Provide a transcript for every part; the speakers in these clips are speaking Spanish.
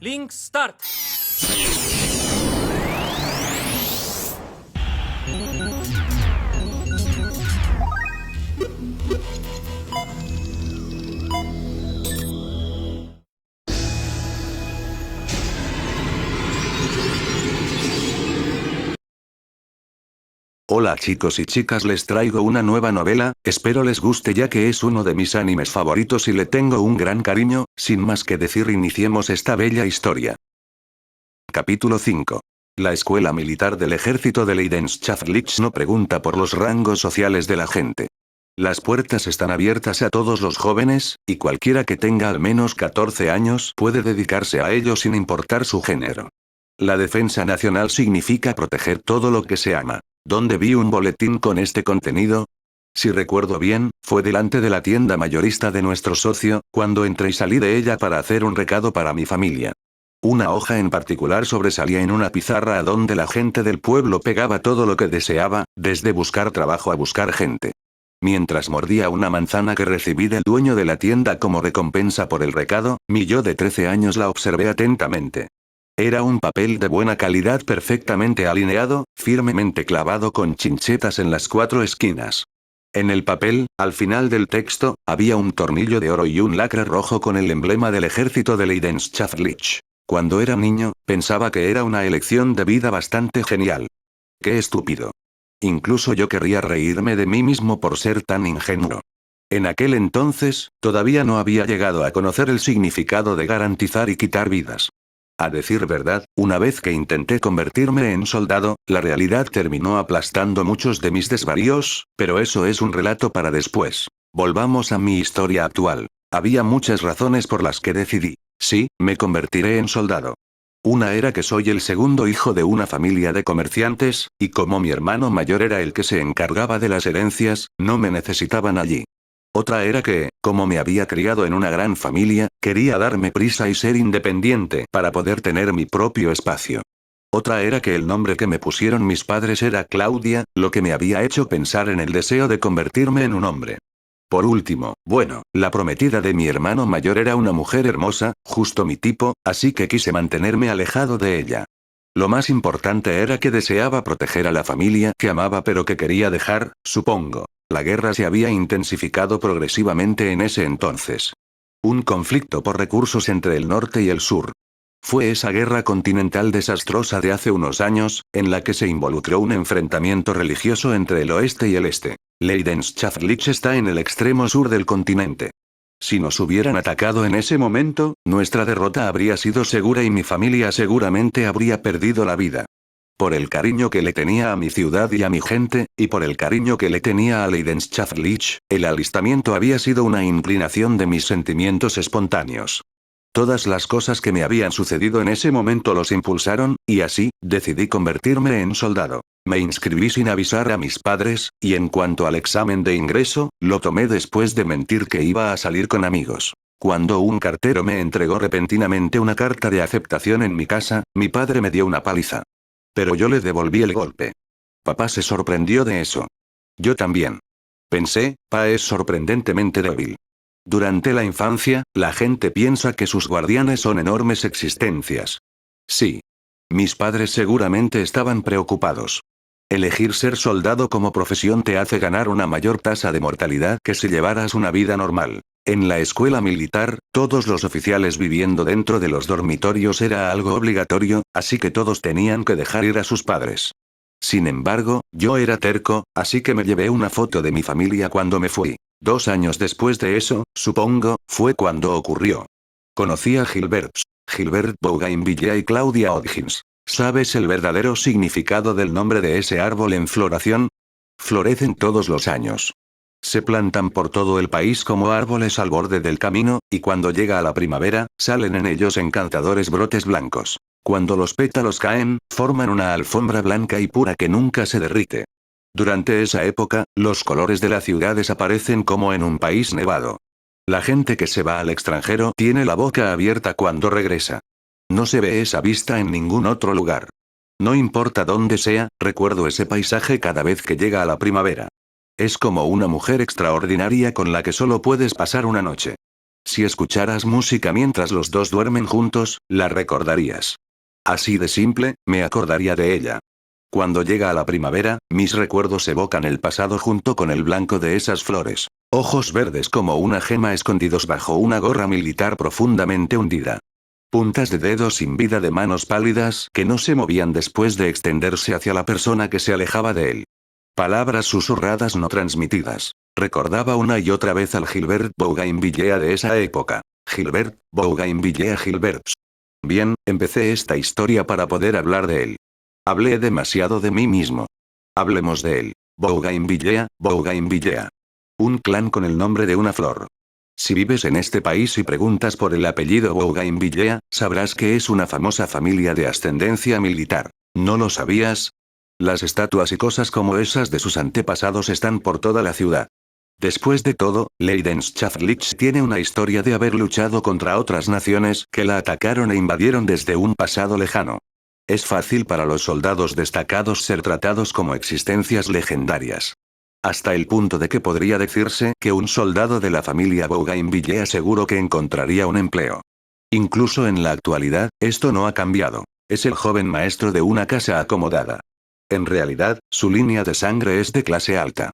Link Start. Hola chicos y chicas, les traigo una nueva novela, espero les guste ya que es uno de mis animes favoritos y le tengo un gran cariño. Sin más que decir, iniciemos esta bella historia. Capítulo 5. La escuela militar del ejército de Leidenschaftlich no pregunta por los rangos sociales de la gente. Las puertas están abiertas a todos los jóvenes, y cualquiera que tenga al menos 14 años puede dedicarse a ello sin importar su género. La defensa nacional significa proteger todo lo que se ama. ¿Dónde vi un boletín con este contenido? Si recuerdo bien, fue delante de la tienda mayorista de nuestro socio, cuando entré y salí de ella para hacer un recado para mi familia. Una hoja en particular sobresalía en una pizarra a donde la gente del pueblo pegaba todo lo que deseaba, desde buscar trabajo a buscar gente. Mientras mordía una manzana que recibí del dueño de la tienda como recompensa por el recado, mi yo de 13 años la observé atentamente. Era un papel de buena calidad perfectamente alineado, firmemente clavado con chinchetas en las 4 esquinas. En el papel, al final del texto, había un tornillo de oro y un lacre rojo con el emblema del ejército de Leidenschaftlich. Cuando era niño, pensaba que era una elección de vida bastante genial. ¡Qué estúpido! Incluso yo querría reírme de mí mismo por ser tan ingenuo. En aquel entonces, todavía no había llegado a conocer el significado de garantizar y quitar vidas. A decir verdad, una vez que intenté convertirme en soldado, la realidad terminó aplastando muchos de mis desvaríos, pero eso es un relato para después. Volvamos a mi historia actual. Había muchas razones por las que decidí. Sí, me convertiré en soldado. Una era que soy el segundo hijo de una familia de comerciantes, y como mi hermano mayor era el que se encargaba de las herencias, no me necesitaban allí. Otra era que, como me había criado en una gran familia, quería darme prisa y ser independiente para poder tener mi propio espacio. Otra era que el nombre que me pusieron mis padres era Claudia, lo que me había hecho pensar en el deseo de convertirme en un hombre. Por último, bueno, la prometida de mi hermano mayor era una mujer hermosa, justo mi tipo, así que quise mantenerme alejado de ella. Lo más importante era que deseaba proteger a la familia que amaba pero que quería dejar, supongo. La guerra se había intensificado progresivamente en ese entonces. Un conflicto por recursos entre el norte y el sur. Fue esa guerra continental desastrosa de hace unos años, en la que se involucró un enfrentamiento religioso entre el oeste y el este. Leidenschaftlich está en el extremo sur del continente. Si nos hubieran atacado en ese momento, nuestra derrota habría sido segura y mi familia seguramente habría perdido la vida. Por el cariño que le tenía a mi ciudad y a mi gente, y por el cariño que le tenía a Leidenschaftlich, el alistamiento había sido una inclinación de mis sentimientos espontáneos. Todas las cosas que me habían sucedido en ese momento los impulsaron, y así, decidí convertirme en soldado. Me inscribí sin avisar a mis padres, y en cuanto al examen de ingreso, lo tomé después de mentir que iba a salir con amigos. Cuando un cartero me entregó repentinamente una carta de aceptación en mi casa, mi padre me dio una paliza. Pero yo le devolví el golpe. Papá se sorprendió de eso. Yo también. Pensé, Pa es sorprendentemente débil. Durante la infancia, la gente piensa que sus guardianes son enormes existencias. Sí. Mis padres seguramente estaban preocupados. Elegir ser soldado como profesión te hace ganar una mayor tasa de mortalidad que si llevaras una vida normal. En la escuela militar, todos los oficiales viviendo dentro de los dormitorios era algo obligatorio, así que todos tenían que dejar ir a sus padres. Sin embargo, yo era terco, así que me llevé una foto de mi familia cuando me fui. 2 años después de eso, supongo, fue cuando ocurrió. Conocí a Gilbert Bougainvillea y Claudia Hodgins. ¿Sabes el verdadero significado del nombre de ese árbol en floración? Florecen todos los años. Se plantan por todo el país como árboles al borde del camino, y cuando llega a la primavera, salen en ellos encantadores brotes blancos. Cuando los pétalos caen, forman una alfombra blanca y pura que nunca se derrite. Durante esa época, los colores de la ciudad desaparecen como en un país nevado. La gente que se va al extranjero tiene la boca abierta cuando regresa. No se ve esa vista en ningún otro lugar. No importa dónde sea, recuerdo ese paisaje cada vez que llega a la primavera. Es como una mujer extraordinaria con la que solo puedes pasar una noche. Si escucharas música mientras los dos duermen juntos, la recordarías. Así de simple, me acordaría de ella. Cuando llega a la primavera, mis recuerdos evocan el pasado junto con el blanco de esas flores. Ojos verdes como una gema escondidos bajo una gorra militar profundamente hundida. Puntas de dedos sin vida de manos pálidas que no se movían después de extenderse hacia la persona que se alejaba de él. Palabras susurradas no transmitidas. Recordaba una y otra vez al Gilbert Bougainvillea de esa época. Gilbert Bougainvillea Gilberts. Bien, empecé esta historia para poder hablar de él. Hablé demasiado de mí mismo. Hablemos de él. Bougainvillea, Bougainvillea. Un clan con el nombre de una flor. Si vives en este país y preguntas por el apellido Bougainvillea, sabrás que es una famosa familia de ascendencia militar. ¿No lo sabías? Las estatuas y cosas como esas de sus antepasados están por toda la ciudad. Después de todo, Leidenschaftlich tiene una historia de haber luchado contra otras naciones que la atacaron e invadieron desde un pasado lejano. Es fácil para los soldados destacados ser tratados como existencias legendarias. Hasta el punto de que podría decirse que un soldado de la familia Bougainvillea seguro que encontraría un empleo. Incluso en la actualidad, esto no ha cambiado. Es el joven maestro de una casa acomodada. En realidad, su línea de sangre es de clase alta.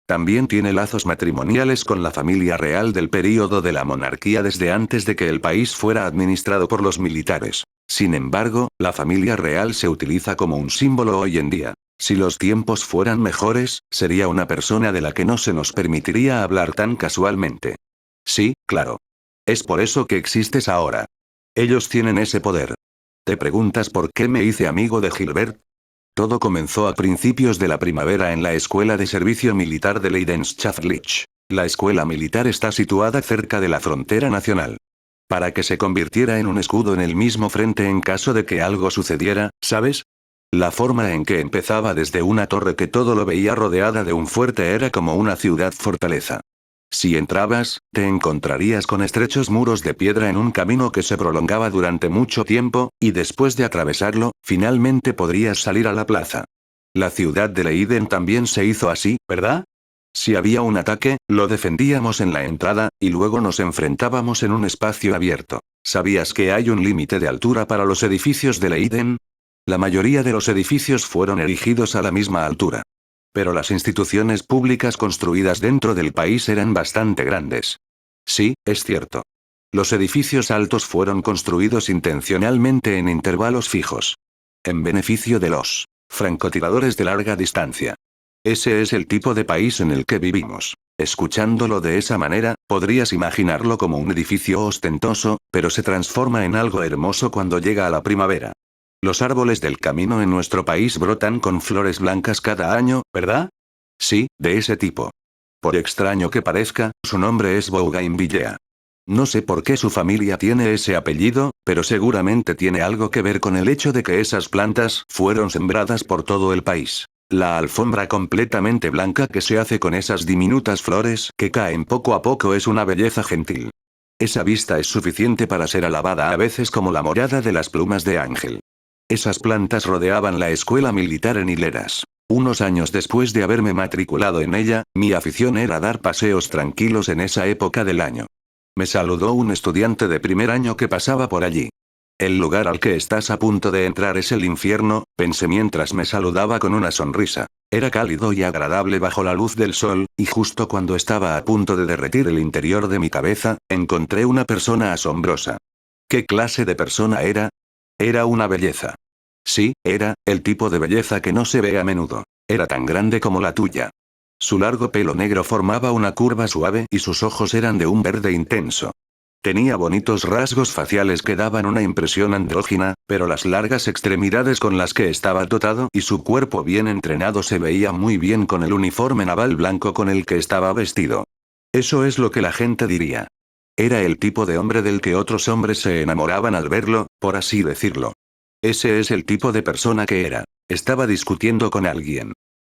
También tiene lazos matrimoniales con la familia real del período de la monarquía desde antes de que el país fuera administrado por los militares. Sin embargo, la familia real se utiliza como un símbolo hoy en día. Si los tiempos fueran mejores, sería una persona de la que no se nos permitiría hablar tan casualmente. Sí, claro. Es por eso que existes ahora. Ellos tienen ese poder. ¿Te preguntas por qué me hice amigo de Gilbert? Todo comenzó a principios de la primavera en la Escuela de Servicio Militar de Leidenschaftlich. La escuela militar está situada cerca de la frontera nacional. Para que se convirtiera en un escudo en el mismo frente en caso de que algo sucediera, ¿sabes? La forma en que empezaba desde una torre que todo lo veía rodeada de un fuerte era como una ciudad fortaleza. Si entrabas, te encontrarías con estrechos muros de piedra en un camino que se prolongaba durante mucho tiempo, y después de atravesarlo, finalmente podrías salir a la plaza. La ciudad de Leiden también se hizo así, ¿verdad? Si había un ataque, lo defendíamos en la entrada, y luego nos enfrentábamos en un espacio abierto. ¿Sabías que hay un límite de altura para los edificios de Leiden? La mayoría de los edificios fueron erigidos a la misma altura. Pero las instituciones públicas construidas dentro del país eran bastante grandes. Sí, es cierto. Los edificios altos fueron construidos intencionalmente en intervalos fijos. En beneficio de los francotiradores de larga distancia. Ese es el tipo de país en el que vivimos. Escuchándolo de esa manera, podrías imaginarlo como un edificio ostentoso, pero se transforma en algo hermoso cuando llega a la primavera. Los árboles del camino en nuestro país brotan con flores blancas cada año, ¿verdad? Sí, de ese tipo. Por extraño que parezca, su nombre es Bougainvillea. No sé por qué su familia tiene ese apellido, pero seguramente tiene algo que ver con el hecho de que esas plantas fueron sembradas por todo el país. La alfombra completamente blanca que se hace con esas diminutas flores que caen poco a poco es una belleza gentil. Esa vista es suficiente para ser alabada a veces como la morada de las plumas de ángel. Esas plantas rodeaban la escuela militar en hileras. Unos años después de haberme matriculado en ella, mi afición era dar paseos tranquilos en esa época del año. Me saludó un estudiante de primer año que pasaba por allí. El lugar al que estás a punto de entrar es el infierno, pensé mientras me saludaba con una sonrisa. Era cálido y agradable bajo la luz del sol, y justo cuando estaba a punto de derretir el interior de mi cabeza, encontré una persona asombrosa. ¿Qué clase de persona era? Era una belleza. Sí, era, el tipo de belleza que no se ve a menudo. Era tan grande como la tuya. Su largo pelo negro formaba una curva suave y sus ojos eran de un verde intenso. Tenía bonitos rasgos faciales que daban una impresión andrógina, pero las largas extremidades con las que estaba dotado y su cuerpo bien entrenado se veía muy bien con el uniforme naval blanco con el que estaba vestido. Eso es lo que la gente diría. Era el tipo de hombre del que otros hombres se enamoraban al verlo, por así decirlo. Ese es el tipo de persona que era. Estaba discutiendo con alguien.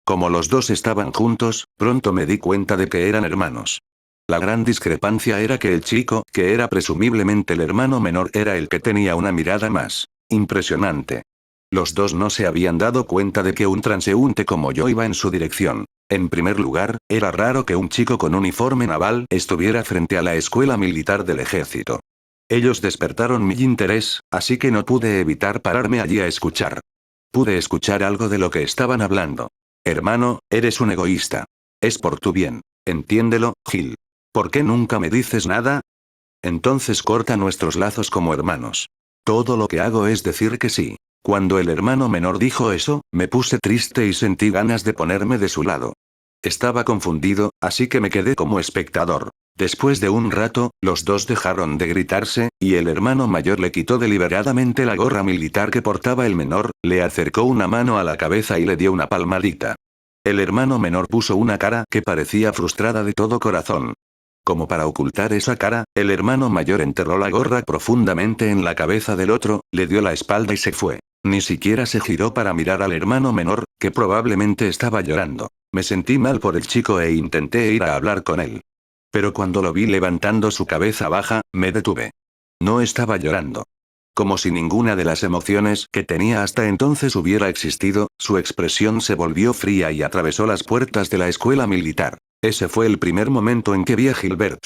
Como los dos estaban juntos, pronto me di cuenta de que eran hermanos. La gran discrepancia era que el chico, que era presumiblemente el hermano menor, era el que tenía una mirada más impresionante. Los dos no se habían dado cuenta de que un transeúnte como yo iba en su dirección. En primer lugar, era raro que un chico con uniforme naval estuviera frente a la escuela militar del ejército. Ellos despertaron mi interés, así que no pude evitar pararme allí a escuchar. Pude escuchar algo de lo que estaban hablando. Hermano, eres un egoísta. Es por tu bien. Entiéndelo, Gil. ¿Por qué nunca me dices nada? Entonces corta nuestros lazos como hermanos. Todo lo que hago es decir que sí. Cuando el hermano menor dijo eso, me puse triste y sentí ganas de ponerme de su lado. Estaba confundido, así que me quedé como espectador. Después de un rato, los dos dejaron de gritarse, y el hermano mayor le quitó deliberadamente la gorra militar que portaba el menor, le acercó una mano a la cabeza y le dio una palmadita. El hermano menor puso una cara que parecía frustrada de todo corazón. Como para ocultar esa cara, el hermano mayor enterró la gorra profundamente en la cabeza del otro, le dio la espalda y se fue. Ni siquiera se giró para mirar al hermano menor, que probablemente estaba llorando. Me sentí mal por el chico e intenté ir a hablar con él. Pero cuando lo vi levantando su cabeza baja, me detuve. No estaba llorando. Como si ninguna de las emociones que tenía hasta entonces hubiera existido, su expresión se volvió fría y atravesó las puertas de la escuela militar. Ese fue el primer momento en que vi a Gilbert.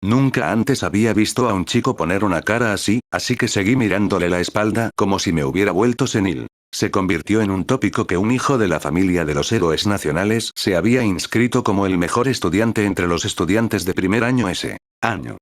Nunca antes había visto a un chico poner una cara así que seguí mirándole la espalda como si me hubiera vuelto senil. Se convirtió en un tópico que un hijo de la familia de los héroes nacionales se había inscrito como el mejor estudiante entre los estudiantes de primer año ese año.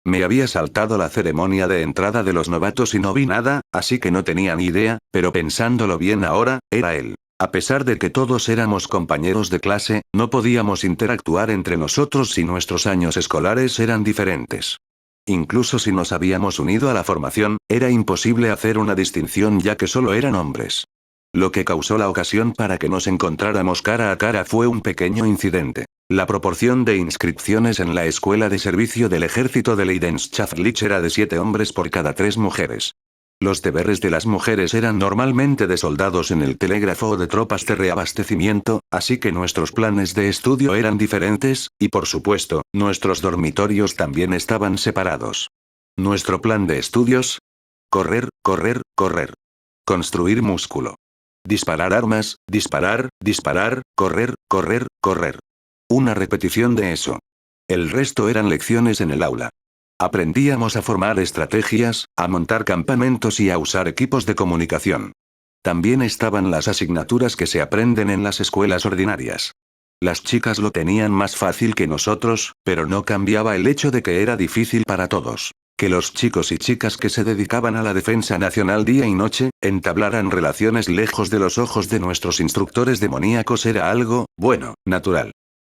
Me había saltado la ceremonia de entrada de los novatos y no vi nada, así que no tenía ni idea, pero pensándolo bien ahora, era él. A pesar de que todos éramos compañeros de clase, no podíamos interactuar entre nosotros si nuestros años escolares eran diferentes. Incluso si nos habíamos unido a la formación, era imposible hacer una distinción ya que solo eran hombres. Lo que causó la ocasión para que nos encontráramos cara a cara fue un pequeño incidente. La proporción de inscripciones en la escuela de servicio del ejército de Leidenschaftlich era de 7 hombres por cada 3 mujeres. Los deberes de las mujeres eran normalmente de soldados en el telégrafo o de tropas de reabastecimiento, así que nuestros planes de estudio eran diferentes, y por supuesto, nuestros dormitorios también estaban separados. Nuestro plan de estudios: correr, correr, correr. Construir músculo. Disparar armas, disparar, disparar, correr, correr, correr. Una repetición de eso. El resto eran lecciones en el aula. Aprendíamos a formar estrategias, a montar campamentos y a usar equipos de comunicación. También estaban las asignaturas que se aprenden en las escuelas ordinarias. Las chicas lo tenían más fácil que nosotros, pero no cambiaba el hecho de que era difícil para todos. Que los chicos y chicas que se dedicaban a la defensa nacional día y noche, entablaran relaciones lejos de los ojos de nuestros instructores demoníacos era algo, bueno, natural.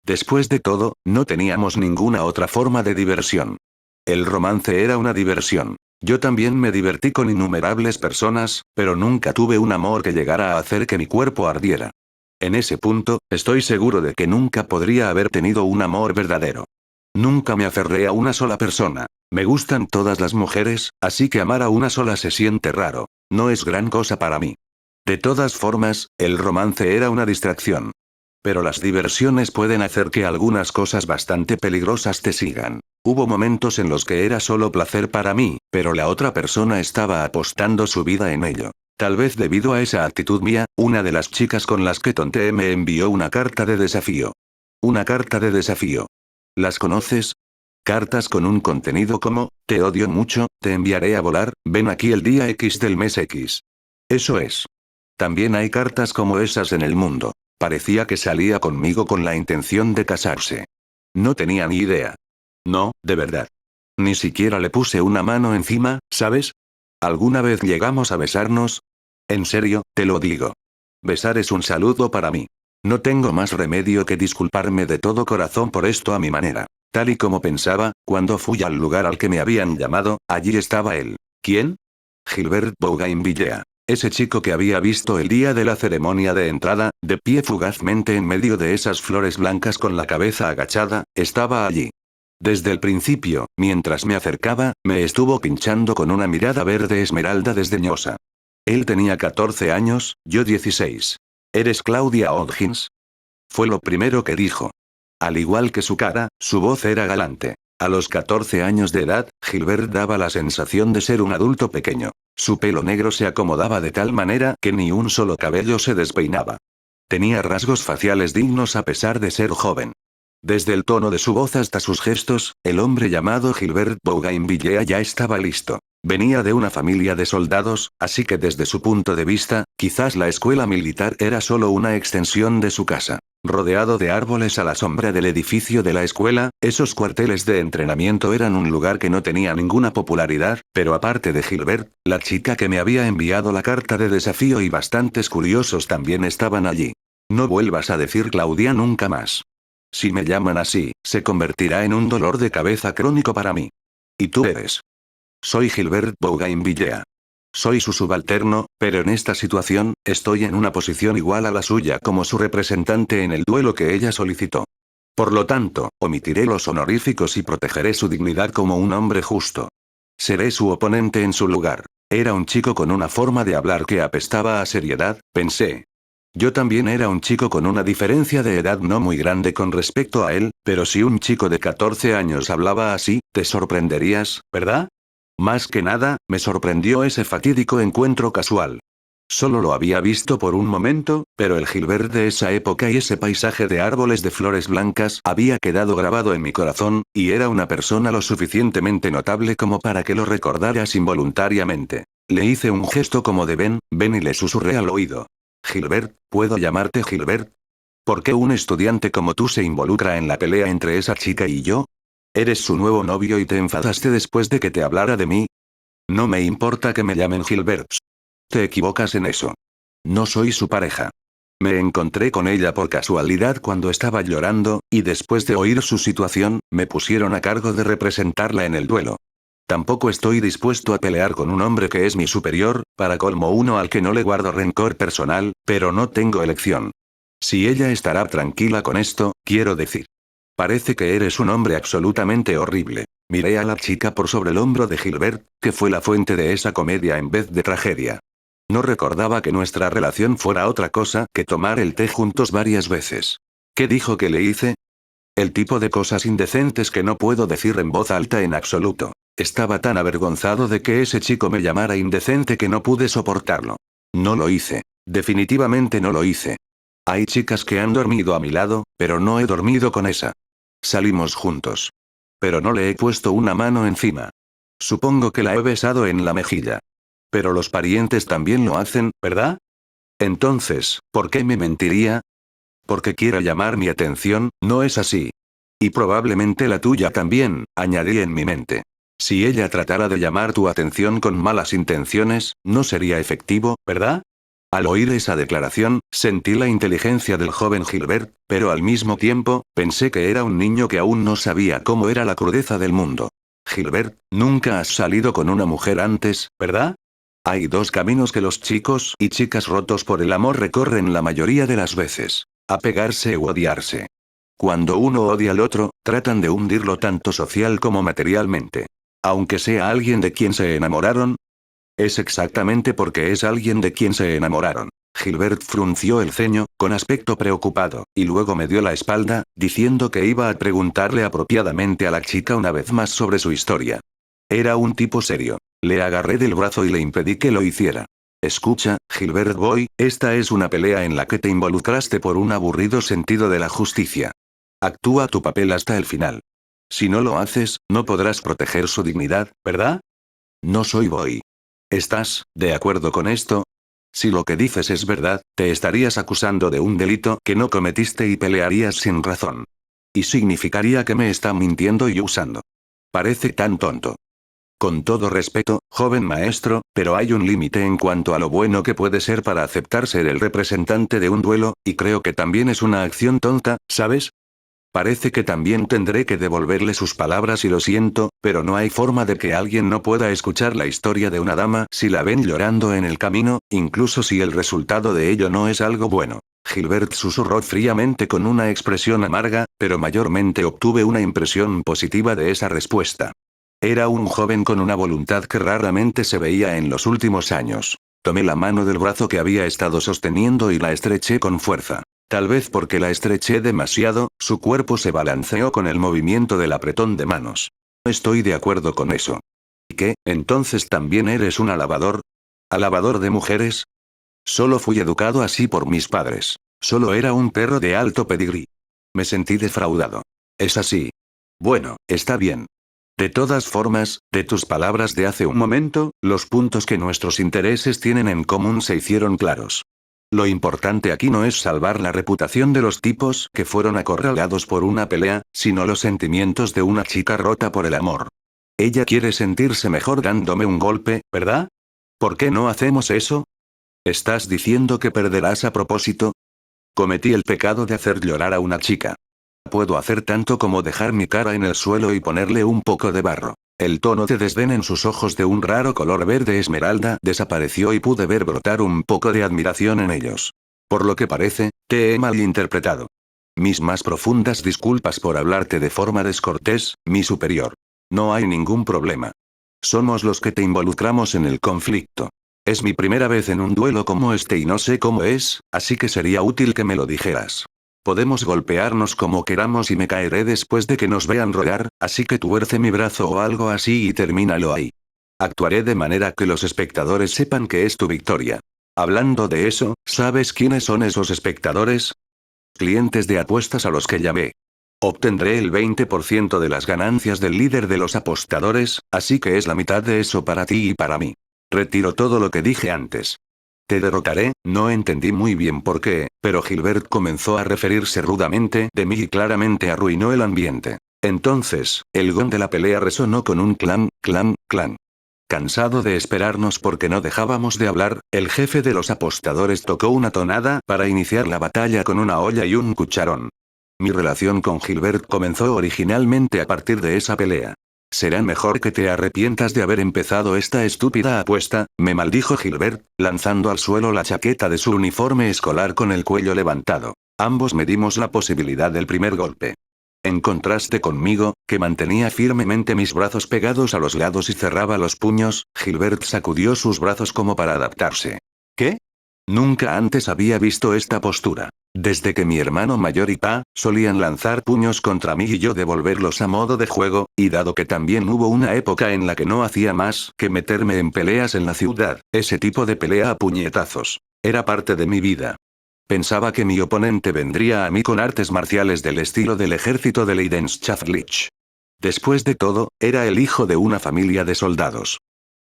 Después de todo, no teníamos ninguna otra forma de diversión. El romance era una diversión. Yo también me divertí con innumerables personas, pero nunca tuve un amor que llegara a hacer que mi cuerpo ardiera. En ese punto, estoy seguro de que nunca podría haber tenido un amor verdadero. Nunca me aferré a una sola persona. Me gustan todas las mujeres, así que amar a una sola se siente raro. No es gran cosa para mí. De todas formas, el romance era una distracción. Pero las diversiones pueden hacer que algunas cosas bastante peligrosas te sigan. Hubo momentos en los que era solo placer para mí, pero la otra persona estaba apostando su vida en ello. Tal vez debido a esa actitud mía, una de las chicas con las que tonteé me envió una carta de desafío. Una carta de desafío. ¿Las conoces? Cartas con un contenido como: te odio mucho, te enviaré a volar, ven aquí el día X del mes X. Eso es. También hay cartas como esas en el mundo. Parecía que salía conmigo con la intención de casarse. No tenía ni idea. No, de verdad. Ni siquiera le puse una mano encima, ¿sabes? ¿Alguna vez llegamos a besarnos? En serio, te lo digo. Besar es un saludo para mí. No tengo más remedio que disculparme de todo corazón por esto a mi manera. Tal y como pensaba, cuando fui al lugar al que me habían llamado, allí estaba él. ¿Quién? Gilbert Bougainvillea. Ese chico que había visto el día de la ceremonia de entrada, de pie fugazmente en medio de esas flores blancas con la cabeza agachada, estaba allí. Desde el principio, mientras me acercaba, me estuvo pinchando con una mirada verde esmeralda desdeñosa. Él tenía 14 años, yo 16. ¿Eres Claudia Hodgins? Fue lo primero que dijo. Al igual que su cara, su voz era galante. A los 14 años de edad, Gilbert daba la sensación de ser un adulto pequeño. Su pelo negro se acomodaba de tal manera que ni un solo cabello se despeinaba. Tenía rasgos faciales dignos a pesar de ser joven. Desde el tono de su voz hasta sus gestos, el hombre llamado Gilbert Bougainvillea ya estaba listo. Venía de una familia de soldados, así que desde su punto de vista, quizás la escuela militar era solo una extensión de su casa. Rodeado de árboles a la sombra del edificio de la escuela, esos cuarteles de entrenamiento eran un lugar que no tenía ninguna popularidad, pero aparte de Gilbert, la chica que me había enviado la carta de desafío y bastantes curiosos también estaban allí. No vuelvas a decir Claudia nunca más. Si me llaman así, se convertirá en un dolor de cabeza crónico para mí. ¿Y tú eres? Soy Gilbert Bougainvillea. Soy su subalterno, pero en esta situación, estoy en una posición igual a la suya como su representante en el duelo que ella solicitó. Por lo tanto, omitiré los honoríficos y protegeré su dignidad como un hombre justo. Seré su oponente en su lugar. Era un chico con una forma de hablar que apestaba a seriedad, pensé. Yo también era un chico con una diferencia de edad no muy grande con respecto a él, pero si un chico de 14 años hablaba así, te sorprenderías, ¿verdad? Más que nada, me sorprendió ese fatídico encuentro casual. Solo lo había visto por un momento, pero el Gilbert de esa época y ese paisaje de árboles de flores blancas había quedado grabado en mi corazón, y era una persona lo suficientemente notable como para que lo recordaras involuntariamente. Le hice un gesto como de ven y le susurré al oído. Gilbert, ¿puedo llamarte Gilbert? ¿Por qué un estudiante como tú se involucra en la pelea entre esa chica y yo? ¿Eres su nuevo novio y te enfadaste después de que te hablara de mí? No me importa que me llamen Gilbert. Te equivocas en eso. No soy su pareja. Me encontré con ella por casualidad cuando estaba llorando, y después de oír su situación, me pusieron a cargo de representarla en el duelo. Tampoco estoy dispuesto a pelear con un hombre que es mi superior, para colmo uno al que no le guardo rencor personal, pero no tengo elección. Si ella estará tranquila con esto, quiero decir. Parece que eres un hombre absolutamente horrible. Miré a la chica por sobre el hombro de Gilbert, que fue la fuente de esa comedia en vez de tragedia. No recordaba que nuestra relación fuera otra cosa que tomar el té juntos varias veces. ¿Qué dijo que le hice? El tipo de cosas indecentes que no puedo decir en voz alta en absoluto. Estaba tan avergonzado de que ese chico me llamara indecente que no pude soportarlo. No lo hice. Definitivamente no lo hice. Hay chicas que han dormido a mi lado, pero no he dormido con esa. Salimos juntos. Pero no le he puesto una mano encima. Supongo que la he besado en la mejilla. Pero los parientes también lo hacen, ¿verdad? Entonces, ¿por qué me mentiría? Porque quiere llamar mi atención, ¿no es así? Y probablemente la tuya también, añadí en mi mente. Si ella tratara de llamar tu atención con malas intenciones, no sería efectivo, ¿verdad? Al oír esa declaración, sentí la inteligencia del joven Gilbert, pero al mismo tiempo, pensé que era un niño que aún no sabía cómo era la crudeza del mundo. Gilbert, nunca has salido con una mujer antes, ¿verdad? Hay dos caminos que los chicos y chicas rotos por el amor recorren la mayoría de las veces. Apegarse u odiarse. Cuando uno odia al otro, tratan de hundirlo tanto social como materialmente. Aunque sea alguien de quien se enamoraron. Es exactamente porque es alguien de quien se enamoraron. Gilbert frunció el ceño, con aspecto preocupado, y luego me dio la espalda, diciendo que iba a preguntarle apropiadamente a la chica una vez más sobre su historia. Era un tipo serio. Le agarré del brazo y le impedí que lo hiciera. Escucha, Gilbert Boy, esta es una pelea en la que te involucraste por un aburrido sentido de la justicia. Actúa tu papel hasta el final. Si no lo haces, no podrás proteger su dignidad, ¿verdad? No soy Boy. ¿Estás de acuerdo con esto? Si lo que dices es verdad, te estarías acusando de un delito que no cometiste y pelearías sin razón. Y significaría que me está mintiendo y usando. Parece tan tonto. Con todo respeto, joven maestro, pero hay un límite en cuanto a lo bueno que puede ser para aceptar ser el representante de un duelo, y creo que también es una acción tonta, ¿sabes? Parece que también tendré que devolverle sus palabras y lo siento, pero no hay forma de que alguien no pueda escuchar la historia de una dama si la ven llorando en el camino, incluso si el resultado de ello no es algo bueno. Gilbert susurró fríamente con una expresión amarga, pero mayormente obtuve una impresión positiva de esa respuesta. Era un joven con una voluntad que raramente se veía en los últimos años. Tomé la mano del brazo que había estado sosteniendo y la estreché con fuerza. Tal vez porque la estreché demasiado, su cuerpo se balanceó con el movimiento del apretón de manos. Estoy de acuerdo con eso. ¿Y qué, entonces también eres un alabador? ¿Alabador de mujeres? Solo fui educado así por mis padres. Solo era un perro de alto pedigrí. Me sentí defraudado. ¿Es así? Bueno, está bien. De todas formas, de tus palabras de hace un momento, los puntos que nuestros intereses tienen en común se hicieron claros. Lo importante aquí no es salvar la reputación de los tipos que fueron acorralados por una pelea, sino los sentimientos de una chica rota por el amor. Ella quiere sentirse mejor dándome un golpe, ¿verdad? ¿Por qué no hacemos eso? ¿Estás diciendo que perderás a propósito? Cometí el pecado de hacer llorar a una chica. Puedo hacer tanto como dejar mi cara en el suelo y ponerle un poco de barro. El tono de desdén en sus ojos de un raro color verde esmeralda desapareció y pude ver brotar un poco de admiración en ellos. Por lo que parece, te he malinterpretado. Mis más profundas disculpas por hablarte de forma descortés, mi superior. No hay ningún problema. Somos los que te involucramos en el conflicto. Es mi primera vez en un duelo como este y no sé cómo es, así que sería útil que me lo dijeras. Podemos golpearnos como queramos y me caeré después de que nos vean rodar, así que tuerce mi brazo o algo así y termínalo ahí. Actuaré de manera que los espectadores sepan que es tu victoria. Hablando de eso, ¿sabes quiénes son esos espectadores? Clientes de apuestas a los que llamé. Obtendré el 20% de las ganancias del líder de los apostadores, así que es la mitad de eso para ti y para mí. Retiro todo lo que dije antes. Te derrotaré, no entendí muy bien por qué, pero Gilbert comenzó a referirse rudamente de mí y claramente arruinó el ambiente. Entonces, el gong de la pelea resonó con un clan, clan, clan. Cansado de esperarnos porque no dejábamos de hablar, el jefe de los apostadores tocó una tonada para iniciar la batalla con una olla y un cucharón. Mi relación con Gilbert comenzó originalmente a partir de esa pelea. Será mejor que te arrepientas de haber empezado esta estúpida apuesta, me maldijo Gilbert, lanzando al suelo la chaqueta de su uniforme escolar con el cuello levantado. Ambos medimos la posibilidad del primer golpe. En contraste conmigo, que mantenía firmemente mis brazos pegados a los lados y cerraba los puños, Gilbert sacudió sus brazos como para adaptarse. ¿Qué? Nunca antes había visto esta postura. Desde que mi hermano mayor y Pa solían lanzar puños contra mí y yo devolverlos a modo de juego, y dado que también hubo una época en la que no hacía más que meterme en peleas en la ciudad, ese tipo de pelea a puñetazos era parte de mi vida. Pensaba que mi oponente vendría a mí con artes marciales del estilo del ejército de Leidenschaftlich. Después de todo, era el hijo de una familia de soldados.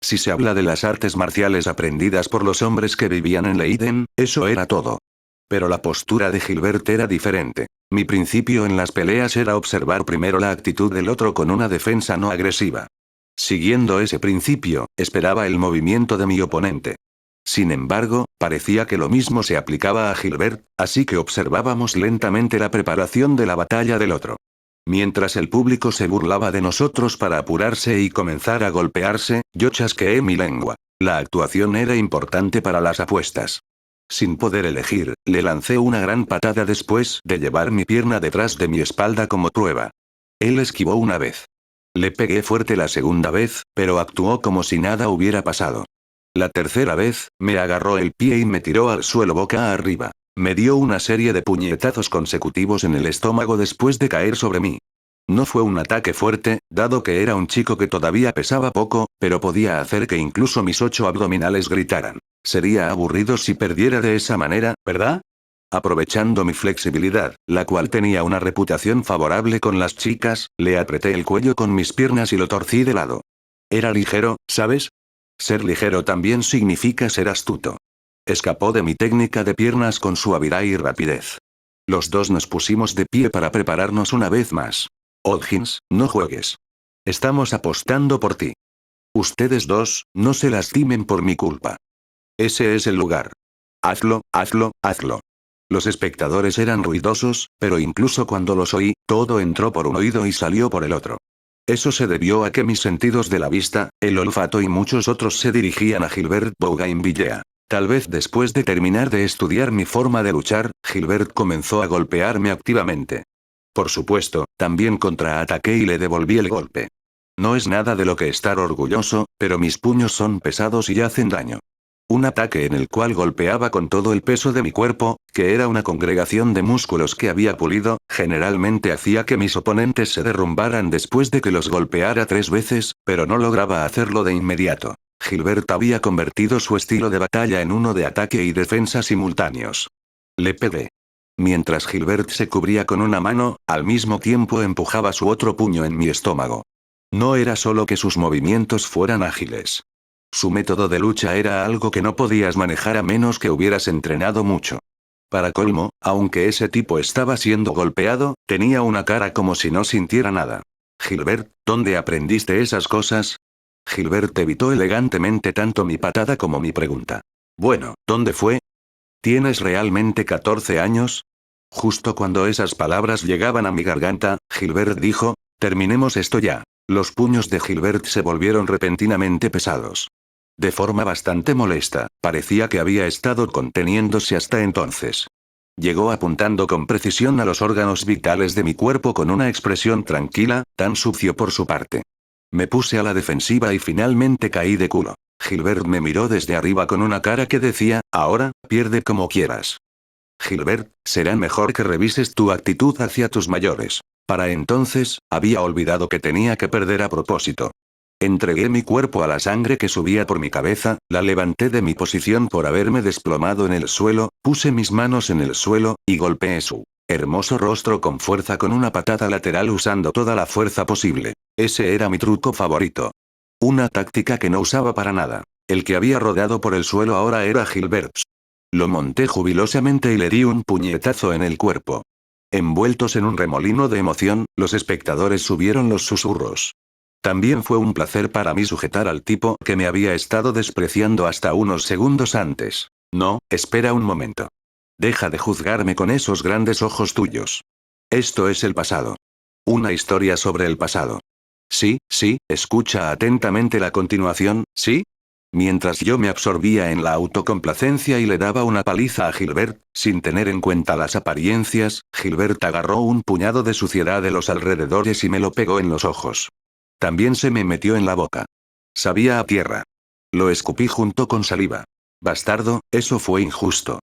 Si se habla de las artes marciales aprendidas por los hombres que vivían en Leiden, eso era todo. Pero la postura de Gilbert era diferente. Mi principio en las peleas era observar primero la actitud del otro con una defensa no agresiva. Siguiendo ese principio, esperaba el movimiento de mi oponente. Sin embargo, parecía que lo mismo se aplicaba a Gilbert, así que observábamos lentamente la preparación de la batalla del otro. Mientras el público se burlaba de nosotros para apurarse y comenzar a golpearse, yo chasqueé mi lengua. La actuación era importante para las apuestas. Sin poder elegir, le lancé una gran patada después de llevar mi pierna detrás de mi espalda como prueba. Él esquivó una vez. Le pegué fuerte la segunda vez, pero actuó como si nada hubiera pasado. La tercera vez, me agarró el pie y me tiró al suelo boca arriba. Me dio una serie de puñetazos consecutivos en el estómago después de caer sobre mí. No fue un ataque fuerte, dado que era un chico que todavía pesaba poco, pero podía hacer que incluso mis 8 abdominales gritaran. Sería aburrido si perdiera de esa manera, ¿verdad? Aprovechando mi flexibilidad, la cual tenía una reputación favorable con las chicas, le apreté el cuello con mis piernas y lo torcí de lado. Era ligero, ¿sabes? Ser ligero también significa ser astuto. Escapó de mi técnica de piernas con suavidad y rapidez. Los dos nos pusimos de pie para prepararnos una vez más. Hodgins, no juegues. Estamos apostando por ti. Ustedes dos, no se lastimen por mi culpa. Ese es el lugar. Hazlo, hazlo, hazlo. Los espectadores eran ruidosos, pero incluso cuando los oí, todo entró por un oído y salió por el otro. Eso se debió a que mis sentidos de la vista, el olfato y muchos otros se dirigían a Gilbert Bougainvillea. Tal vez después de terminar de estudiar mi forma de luchar, Gilbert comenzó a golpearme activamente. Por supuesto, también contraataqué y le devolví el golpe. No es nada de lo que estar orgulloso, pero mis puños son pesados y hacen daño. Un ataque en el cual golpeaba con todo el peso de mi cuerpo, que era una congregación de músculos que había pulido, generalmente hacía que mis oponentes se derrumbaran después de que los golpeara 3 veces, pero no lograba hacerlo de inmediato. Gilbert había convertido su estilo de batalla en uno de ataque y defensa simultáneos. Le pegué. Mientras Gilbert se cubría con una mano, al mismo tiempo empujaba su otro puño en mi estómago. No era solo que sus movimientos fueran ágiles. Su método de lucha era algo que no podías manejar a menos que hubieras entrenado mucho. Para colmo, aunque ese tipo estaba siendo golpeado, tenía una cara como si no sintiera nada. Gilbert, ¿dónde aprendiste esas cosas? Gilbert evitó elegantemente tanto mi patada como mi pregunta. Bueno, ¿dónde fue? ¿Tienes realmente 14 años? Justo cuando esas palabras llegaban a mi garganta, Gilbert dijo, terminemos esto ya. Los puños de Gilbert se volvieron repentinamente pesados. De forma bastante molesta, parecía que había estado conteniéndose hasta entonces. Llegó apuntando con precisión a los órganos vitales de mi cuerpo con una expresión tranquila, tan sucio por su parte. Me puse a la defensiva y finalmente caí de culo. Gilbert me miró desde arriba con una cara que decía, ahora, pierde como quieras. Gilbert, será mejor que revises tu actitud hacia tus mayores. Para entonces, había olvidado que tenía que perder a propósito. Entregué mi cuerpo a la sangre que subía por mi cabeza, la levanté de mi posición por haberme desplomado en el suelo, puse mis manos en el suelo, y golpeé su hermoso rostro con fuerza con una patada lateral usando toda la fuerza posible. Ese era mi truco favorito. Una táctica que no usaba para nada. El que había rodado por el suelo ahora era Gilbert. Lo monté jubilosamente y le di un puñetazo en el cuerpo. Envueltos en un remolino de emoción, los espectadores subieron los susurros. También fue un placer para mí sujetar al tipo que me había estado despreciando hasta unos segundos antes. No, espera un momento. Deja de juzgarme con esos grandes ojos tuyos. Esto es el pasado. Una historia sobre el pasado. Sí, sí, escucha atentamente la continuación, ¿sí? Mientras yo me absorbía en la autocomplacencia y le daba una paliza a Gilbert, sin tener en cuenta las apariencias, Gilbert agarró un puñado de suciedad de los alrededores y me lo pegó en los ojos. También se me metió en la boca. Sabía a tierra. Lo escupí junto con saliva. Bastardo, eso fue injusto.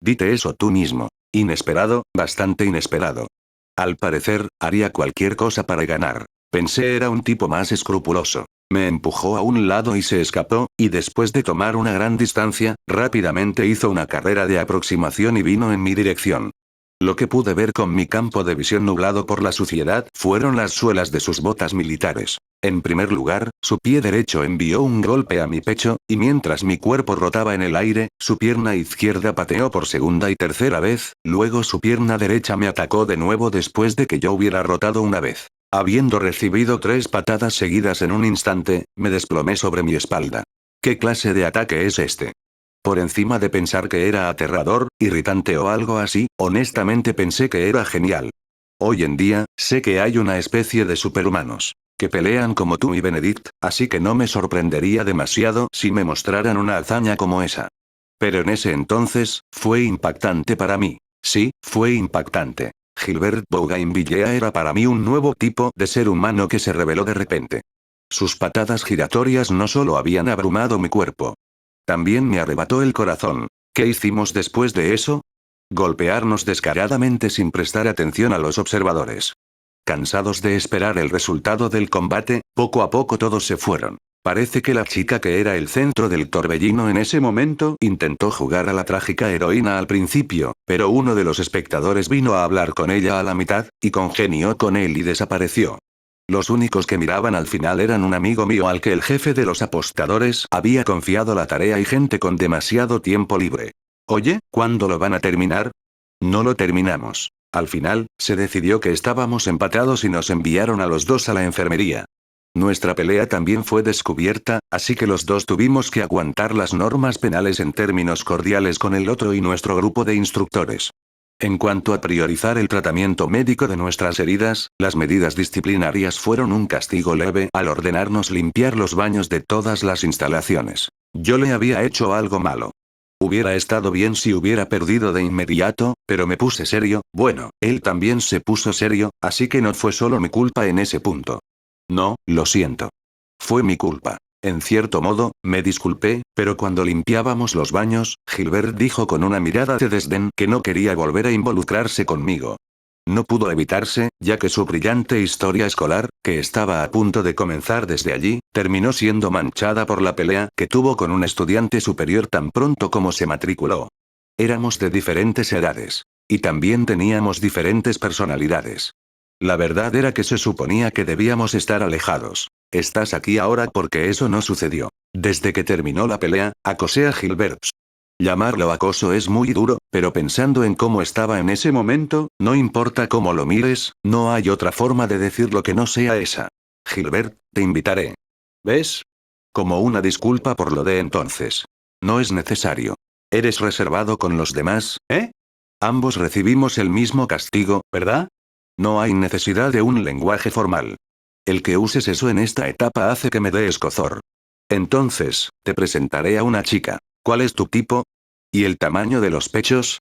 Dite eso tú mismo. Inesperado, bastante inesperado. Al parecer, haría cualquier cosa para ganar. Pensé era un tipo más escrupuloso. Me empujó a un lado y se escapó, y después de tomar una gran distancia, rápidamente hizo una carrera de aproximación y vino en mi dirección. Lo que pude ver con mi campo de visión nublado por la suciedad fueron las suelas de sus botas militares. En primer lugar, su pie derecho envió un golpe a mi pecho, y mientras mi cuerpo rotaba en el aire, su pierna izquierda pateó por segunda y tercera vez, luego su pierna derecha me atacó de nuevo después de que yo hubiera rotado una vez. Habiendo recibido 3 patadas seguidas en un instante, me desplomé sobre mi espalda. ¿Qué clase de ataque es este? Por encima de pensar que era aterrador, irritante o algo así, honestamente pensé que era genial. Hoy en día, sé que hay una especie de superhumanos que pelean como tú y Benedict, así que no me sorprendería demasiado si me mostraran una hazaña como esa. Pero en ese entonces, fue impactante para mí. Sí, fue impactante. Gilbert Bougainvillea era para mí un nuevo tipo de ser humano que se reveló de repente. Sus patadas giratorias no solo habían abrumado mi cuerpo. También me arrebató el corazón. ¿Qué hicimos después de eso? Golpearnos descaradamente sin prestar atención a los observadores. Cansados de esperar el resultado del combate, poco a poco todos se fueron. Parece que la chica que era el centro del torbellino en ese momento intentó jugar a la trágica heroína al principio, pero uno de los espectadores vino a hablar con ella a la mitad, y congenió con él y desapareció. Los únicos que miraban al final eran un amigo mío al que el jefe de los apostadores había confiado la tarea y gente con demasiado tiempo libre. Oye, ¿cuándo lo van a terminar? No lo terminamos. Al final, se decidió que estábamos empatados y nos enviaron a los dos a la enfermería. Nuestra pelea también fue descubierta, así que los dos tuvimos que aguantar las normas penales en términos cordiales con el otro y nuestro grupo de instructores. En cuanto a priorizar el tratamiento médico de nuestras heridas, las medidas disciplinarias fueron un castigo leve al ordenarnos limpiar los baños de todas las instalaciones. Yo le había hecho algo malo. Hubiera estado bien si hubiera perdido de inmediato, pero me puse serio, bueno, él también se puso serio, así que no fue solo mi culpa en ese punto. No, lo siento. Fue mi culpa. En cierto modo, me disculpé, pero cuando limpiábamos los baños, Gilbert dijo con una mirada de desdén que no quería volver a involucrarse conmigo. No pudo evitarse, ya que su brillante historia escolar, que estaba a punto de comenzar desde allí, terminó siendo manchada por la pelea que tuvo con un estudiante superior tan pronto como se matriculó. Éramos de diferentes edades. Y también teníamos diferentes personalidades. La verdad era que se suponía que debíamos estar alejados. Estás aquí ahora porque eso no sucedió. Desde que terminó la pelea, acosé a Gilbert. Llamarlo acoso es muy duro, pero pensando en cómo estaba en ese momento, no importa cómo lo mires, no hay otra forma de decirlo que no sea esa. Gilbert, te invitaré. ¿Ves? Como una disculpa por lo de entonces. No es necesario. Eres reservado con los demás, ¿eh? Ambos recibimos el mismo castigo, ¿verdad? No hay necesidad de un lenguaje formal. El que uses eso en esta etapa hace que me dé escozor. Entonces, te presentaré a una chica. ¿Cuál es tu tipo? ¿Y el tamaño de los pechos?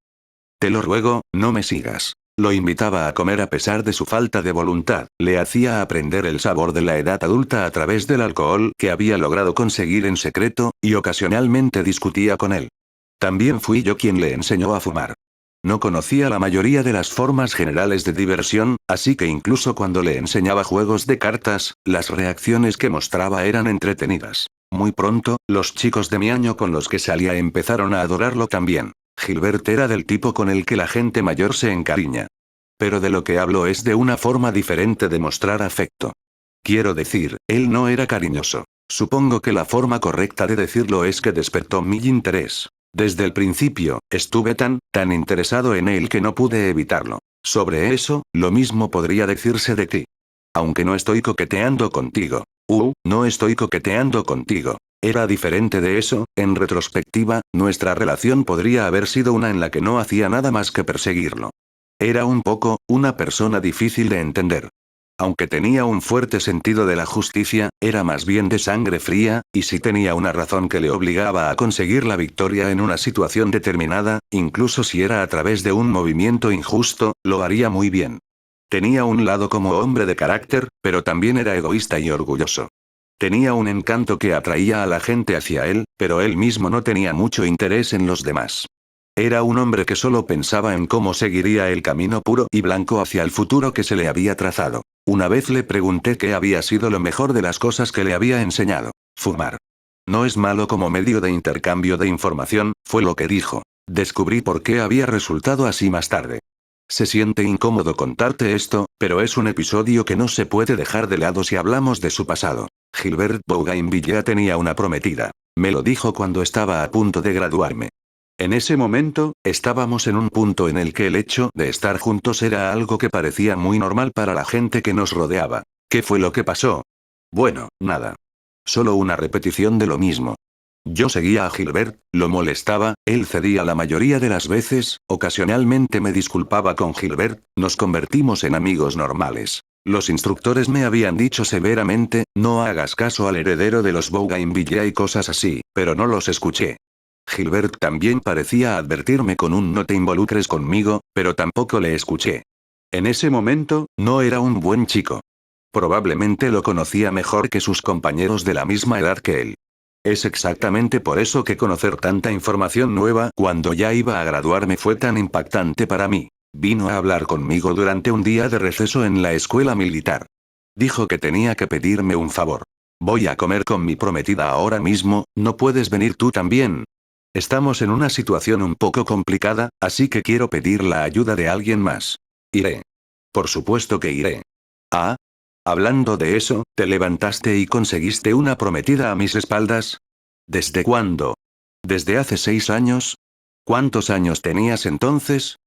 Te lo ruego, no me sigas. Lo invitaba a comer a pesar de su falta de voluntad, le hacía aprender el sabor de la edad adulta a través del alcohol que había logrado conseguir en secreto, y ocasionalmente discutía con él. También fui yo quien le enseñó a fumar. No conocía la mayoría de las formas generales de diversión, así que incluso cuando le enseñaba juegos de cartas, las reacciones que mostraba eran entretenidas. Muy pronto, los chicos de mi año con los que salía empezaron a adorarlo también. Gilbert era del tipo con el que la gente mayor se encariña. Pero de lo que hablo es de una forma diferente de mostrar afecto. Quiero decir, él no era cariñoso. Supongo que la forma correcta de decirlo es que despertó mi interés. Desde el principio, estuve tan interesado en él que no pude evitarlo. Sobre eso, lo mismo podría decirse de ti. Aunque no estoy coqueteando contigo. No estoy coqueteando contigo. Era diferente de eso, en retrospectiva, nuestra relación podría haber sido una en la que no hacía nada más que perseguirlo. Era un poco, una persona difícil de entender. Aunque tenía un fuerte sentido de la justicia, era más bien de sangre fría, y si tenía una razón que le obligaba a conseguir la victoria en una situación determinada, incluso si era a través de un movimiento injusto, lo haría muy bien. Tenía un lado como hombre de carácter, pero también era egoísta y orgulloso. Tenía un encanto que atraía a la gente hacia él, pero él mismo no tenía mucho interés en los demás. Era un hombre que solo pensaba en cómo seguiría el camino puro y blanco hacia el futuro que se le había trazado. Una vez le pregunté qué había sido lo mejor de las cosas que le había enseñado. Fumar. No es malo como medio de intercambio de información, fue lo que dijo. Descubrí por qué había resultado así más tarde. Se siente incómodo contarte esto, pero es un episodio que no se puede dejar de lado si hablamos de su pasado. Gilbert Bougainville ya tenía una prometida. Me lo dijo cuando estaba a punto de graduarme. En ese momento, estábamos en un punto en el que el hecho de estar juntos era algo que parecía muy normal para la gente que nos rodeaba. ¿Qué fue lo que pasó? Bueno, nada. Solo una repetición de lo mismo. Yo seguía a Gilbert, lo molestaba, él cedía la mayoría de las veces, ocasionalmente me disculpaba con Gilbert, nos convertimos en amigos normales. Los instructores me habían dicho severamente, no hagas caso al heredero de los Bougainville y cosas así, pero no los escuché. Gilbert también parecía advertirme con un no te involucres conmigo, pero tampoco le escuché. En ese momento, no era un buen chico. Probablemente lo conocía mejor que sus compañeros de la misma edad que él. Es exactamente por eso que conocer tanta información nueva cuando ya iba a graduarme fue tan impactante para mí. Vino a hablar conmigo durante un día de receso en la escuela militar. Dijo que tenía que pedirme un favor. Voy a comer con mi prometida ahora mismo, ¿no puedes venir tú también? Estamos en una situación un poco complicada, así que quiero pedir la ayuda de alguien más. Iré. Por supuesto que iré. Ah. Hablando de eso, ¿te levantaste y conseguiste una prometida a mis espaldas? ¿Desde cuándo? ¿Desde hace 6 años? ¿Cuántos años tenías entonces?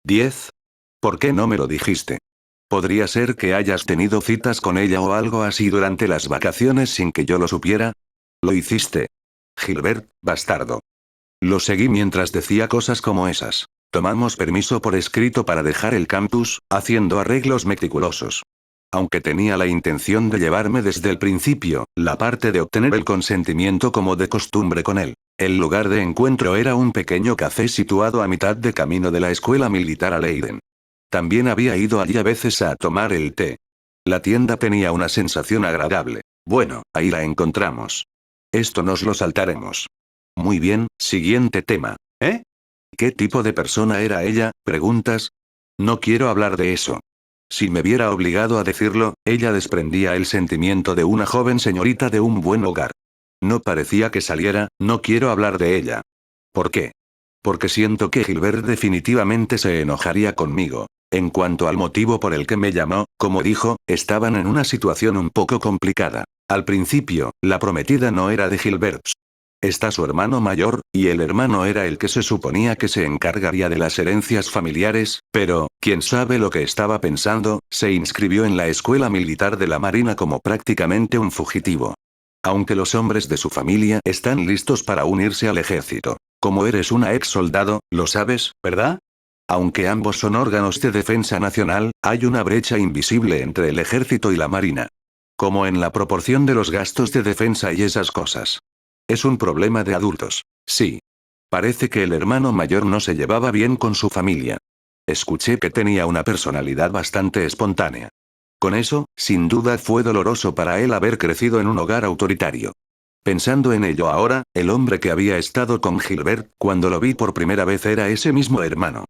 ¿10? ¿Por qué no me lo dijiste? ¿Podría ser que hayas tenido citas con ella o algo así durante las vacaciones sin que yo lo supiera? ¿Lo hiciste? Gilbert, bastardo. Lo seguí mientras decía cosas como esas. Tomamos permiso por escrito para dejar el campus, haciendo arreglos meticulosos. Aunque tenía la intención de llevarme desde el principio, la parte de obtener el consentimiento como de costumbre con él. El lugar de encuentro era un pequeño café situado a mitad de camino de la escuela militar a Leiden. También había ido allí a veces a tomar el té. La tienda tenía una sensación agradable. Bueno, ahí la encontramos. Esto nos lo saltaremos. Muy bien, siguiente tema. ¿Eh? ¿Qué tipo de persona era ella? ¿Preguntas? No quiero hablar de eso. Si me viera obligado a decirlo, ella desprendía el sentimiento de una joven señorita de un buen hogar. No parecía que saliera, no quiero hablar de ella. ¿Por qué? Porque siento que Gilbert definitivamente se enojaría conmigo. En cuanto al motivo por el que me llamó, como dijo, estaban en una situación un poco complicada. Al principio, la prometida no era de Gilbert. Está su hermano mayor, y el hermano era el que se suponía que se encargaría de las herencias familiares, pero, quién sabe lo que estaba pensando, se inscribió en la escuela militar de la Marina como prácticamente un fugitivo. Aunque los hombres de su familia están listos para unirse al ejército. Como eres una ex soldado, lo sabes, ¿verdad? Aunque ambos son órganos de defensa nacional, hay una brecha invisible entre el ejército y la marina. Como en la proporción de los gastos de defensa y esas cosas. Es un problema de adultos. Sí. Parece que el hermano mayor no se llevaba bien con su familia. Escuché que tenía una personalidad bastante espontánea. Con eso, sin duda fue doloroso para él haber crecido en un hogar autoritario. Pensando en ello ahora, el hombre que había estado con Gilbert, cuando lo vi por primera vez era ese mismo hermano.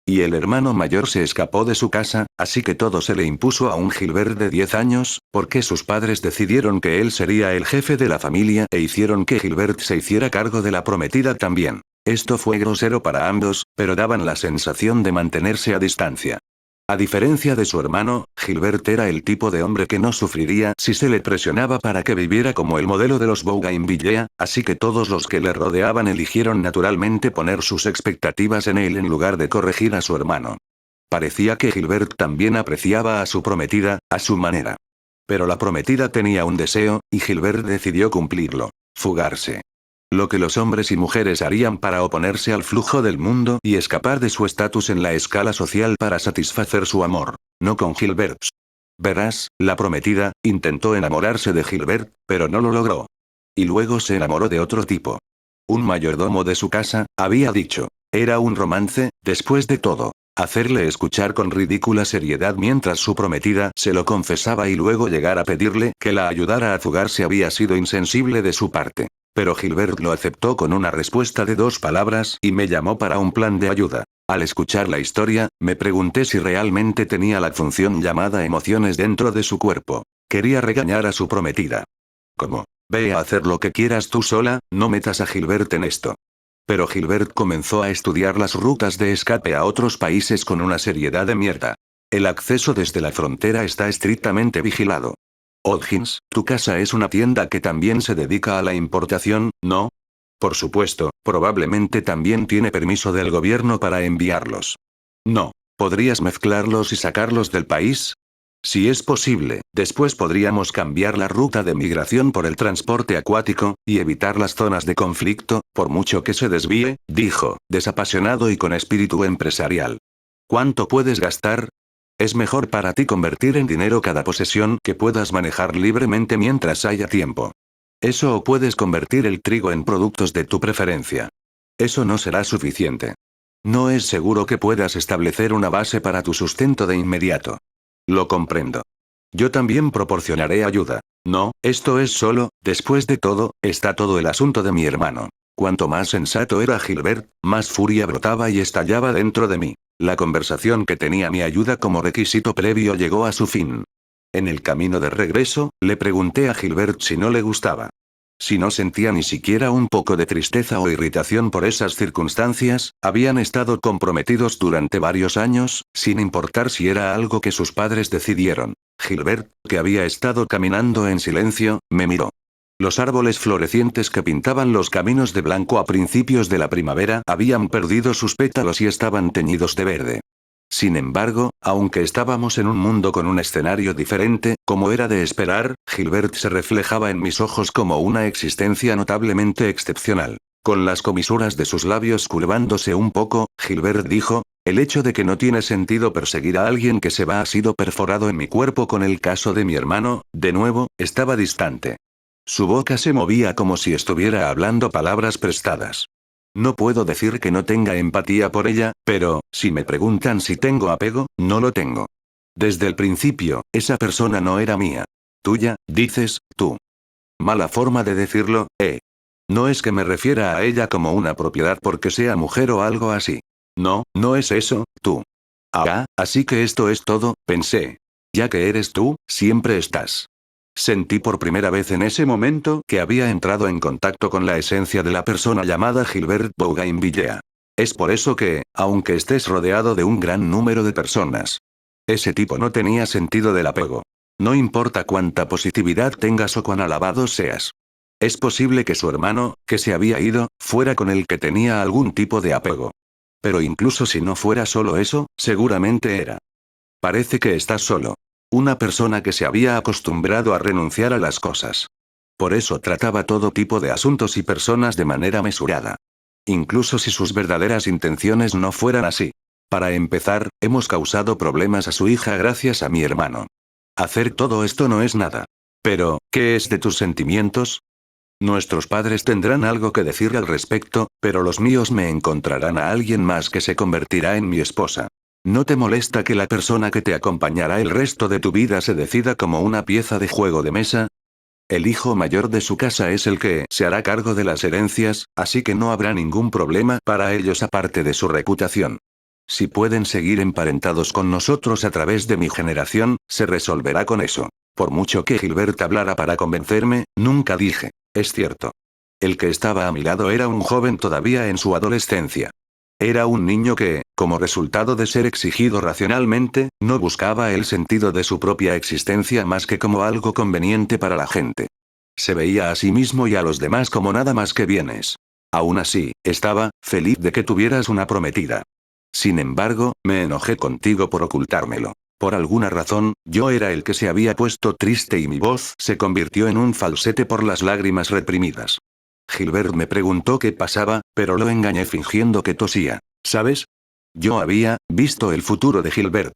Y el hermano mayor se escapó de su casa, así que todo se le impuso a un Gilbert de 10 años, porque sus padres decidieron que él sería el jefe de la familia e hicieron que Gilbert se hiciera cargo de la prometida también. Esto fue grosero para ambos, pero daban la sensación de mantenerse a distancia. A diferencia de su hermano, Gilbert era el tipo de hombre que no sufriría si se le presionaba para que viviera como el modelo de los Bougainvillea, así que todos los que le rodeaban eligieron naturalmente poner sus expectativas en él en lugar de corregir a su hermano. Parecía que Gilbert también apreciaba a su prometida, a su manera. Pero la prometida tenía un deseo, y Gilbert decidió cumplirlo: fugarse. Lo que los hombres y mujeres harían para oponerse al flujo del mundo y escapar de su estatus en la escala social para satisfacer su amor. No con Gilbert. Verás, la prometida intentó enamorarse de Gilbert, pero no lo logró. Y luego se enamoró de otro tipo. Un mayordomo de su casa, había dicho. Era un romance, después de todo. Hacerle escuchar con ridícula seriedad mientras su prometida se lo confesaba y luego llegar a pedirle que la ayudara a fugarse había sido insensible de su parte. Pero Gilbert lo aceptó con una respuesta de 2 palabras y me llamó para un plan de ayuda. Al escuchar la historia, me pregunté si realmente tenía la función llamada emociones dentro de su cuerpo. Quería regañar a su prometida. ¿Cómo? Ve a hacer lo que quieras tú sola, no metas a Gilbert en esto. Pero Gilbert comenzó a estudiar las rutas de escape a otros países con una seriedad de mierda. El acceso desde la frontera está estrictamente vigilado. Hodgins, tu casa es una tienda que también se dedica a la importación, ¿no? Por supuesto, probablemente también tiene permiso del gobierno para enviarlos. No. ¿Podrías mezclarlos y sacarlos del país? Si es posible, después podríamos cambiar la ruta de migración por el transporte acuático, y evitar las zonas de conflicto, por mucho que se desvíe, dijo, desapasionado y con espíritu empresarial. ¿Cuánto puedes gastar? Es mejor para ti convertir en dinero cada posesión que puedas manejar libremente mientras haya tiempo. Eso o puedes convertir el trigo en productos de tu preferencia. Eso no será suficiente. No es seguro que puedas establecer una base para tu sustento de inmediato. Lo comprendo. Yo también proporcionaré ayuda. No, esto es solo, después de todo, está todo el asunto de mi hermano. Cuanto más sensato era Gilbert, más furia brotaba y estallaba dentro de mí. La conversación que tenía mi ayuda como requisito previo llegó a su fin. En el camino de regreso, le pregunté a Gilbert si no le gustaba. Si no sentía ni siquiera un poco de tristeza o irritación por esas circunstancias, habían estado comprometidos durante varios años, sin importar si era algo que sus padres decidieron. Gilbert, que había estado caminando en silencio, me miró. Los árboles florecientes que pintaban los caminos de blanco a principios de la primavera habían perdido sus pétalos y estaban teñidos de verde. Sin embargo, aunque estábamos en un mundo con un escenario diferente, como era de esperar, Gilbert se reflejaba en mis ojos como una existencia notablemente excepcional. Con las comisuras de sus labios curvándose un poco, Gilbert dijo, el hecho de que no tiene sentido perseguir a alguien que se va ha sido perforado en mi cuerpo con el caso de mi hermano, de nuevo, estaba distante. Su boca se movía como si estuviera hablando palabras prestadas. No puedo decir que no tenga empatía por ella, pero, si me preguntan si tengo apego, no lo tengo. Desde el principio, esa persona no era mía. Tuya, dices, tú. Mala forma de decirlo, ¿eh? No es que me refiera a ella como una propiedad porque sea mujer o algo así. No, no es eso, tú. Ah, así que esto es todo, pensé. Ya que eres tú, siempre estás. Sentí por primera vez en ese momento que había entrado en contacto con la esencia de la persona llamada Gilbert Bougainvillea. Es por eso que, aunque estés rodeado de un gran número de personas, ese tipo no tenía sentido del apego. No importa cuánta positividad tengas o cuán alabado seas. Es posible que su hermano, que se había ido, fuera con el que tenía algún tipo de apego. Pero incluso si no fuera solo eso, seguramente era. Parece que estás solo. Una persona que se había acostumbrado a renunciar a las cosas. Por eso trataba todo tipo de asuntos y personas de manera mesurada. Incluso si sus verdaderas intenciones no fueran así. Para empezar, hemos causado problemas a su hija gracias a mi hermano. Hacer todo esto no es nada. Pero, ¿qué es de tus sentimientos? Nuestros padres tendrán algo que decir al respecto, pero los míos me encontrarán a alguien más que se convertirá en mi esposa. ¿No te molesta que la persona que te acompañará el resto de tu vida se decida como una pieza de juego de mesa? El hijo mayor de su casa es el que se hará cargo de las herencias, así que no habrá ningún problema para ellos aparte de su reputación. Si pueden seguir emparentados con nosotros a través de mi generación, se resolverá con eso. Por mucho que Gilbert hablara para convencerme, nunca dije, es cierto. El que estaba a mi lado era un joven todavía en su adolescencia. Era un niño que, como resultado de ser exigido racionalmente, no buscaba el sentido de su propia existencia más que como algo conveniente para la gente. Se veía a sí mismo y a los demás como nada más que bienes. Aún así, estaba feliz de que tuvieras una prometida. Sin embargo, me enojé contigo por ocultármelo. Por alguna razón, yo era el que se había puesto triste y mi voz se convirtió en un falsete por las lágrimas reprimidas. Gilbert me preguntó qué pasaba, pero lo engañé fingiendo que tosía. ¿Sabes? Yo había visto el futuro de Gilbert.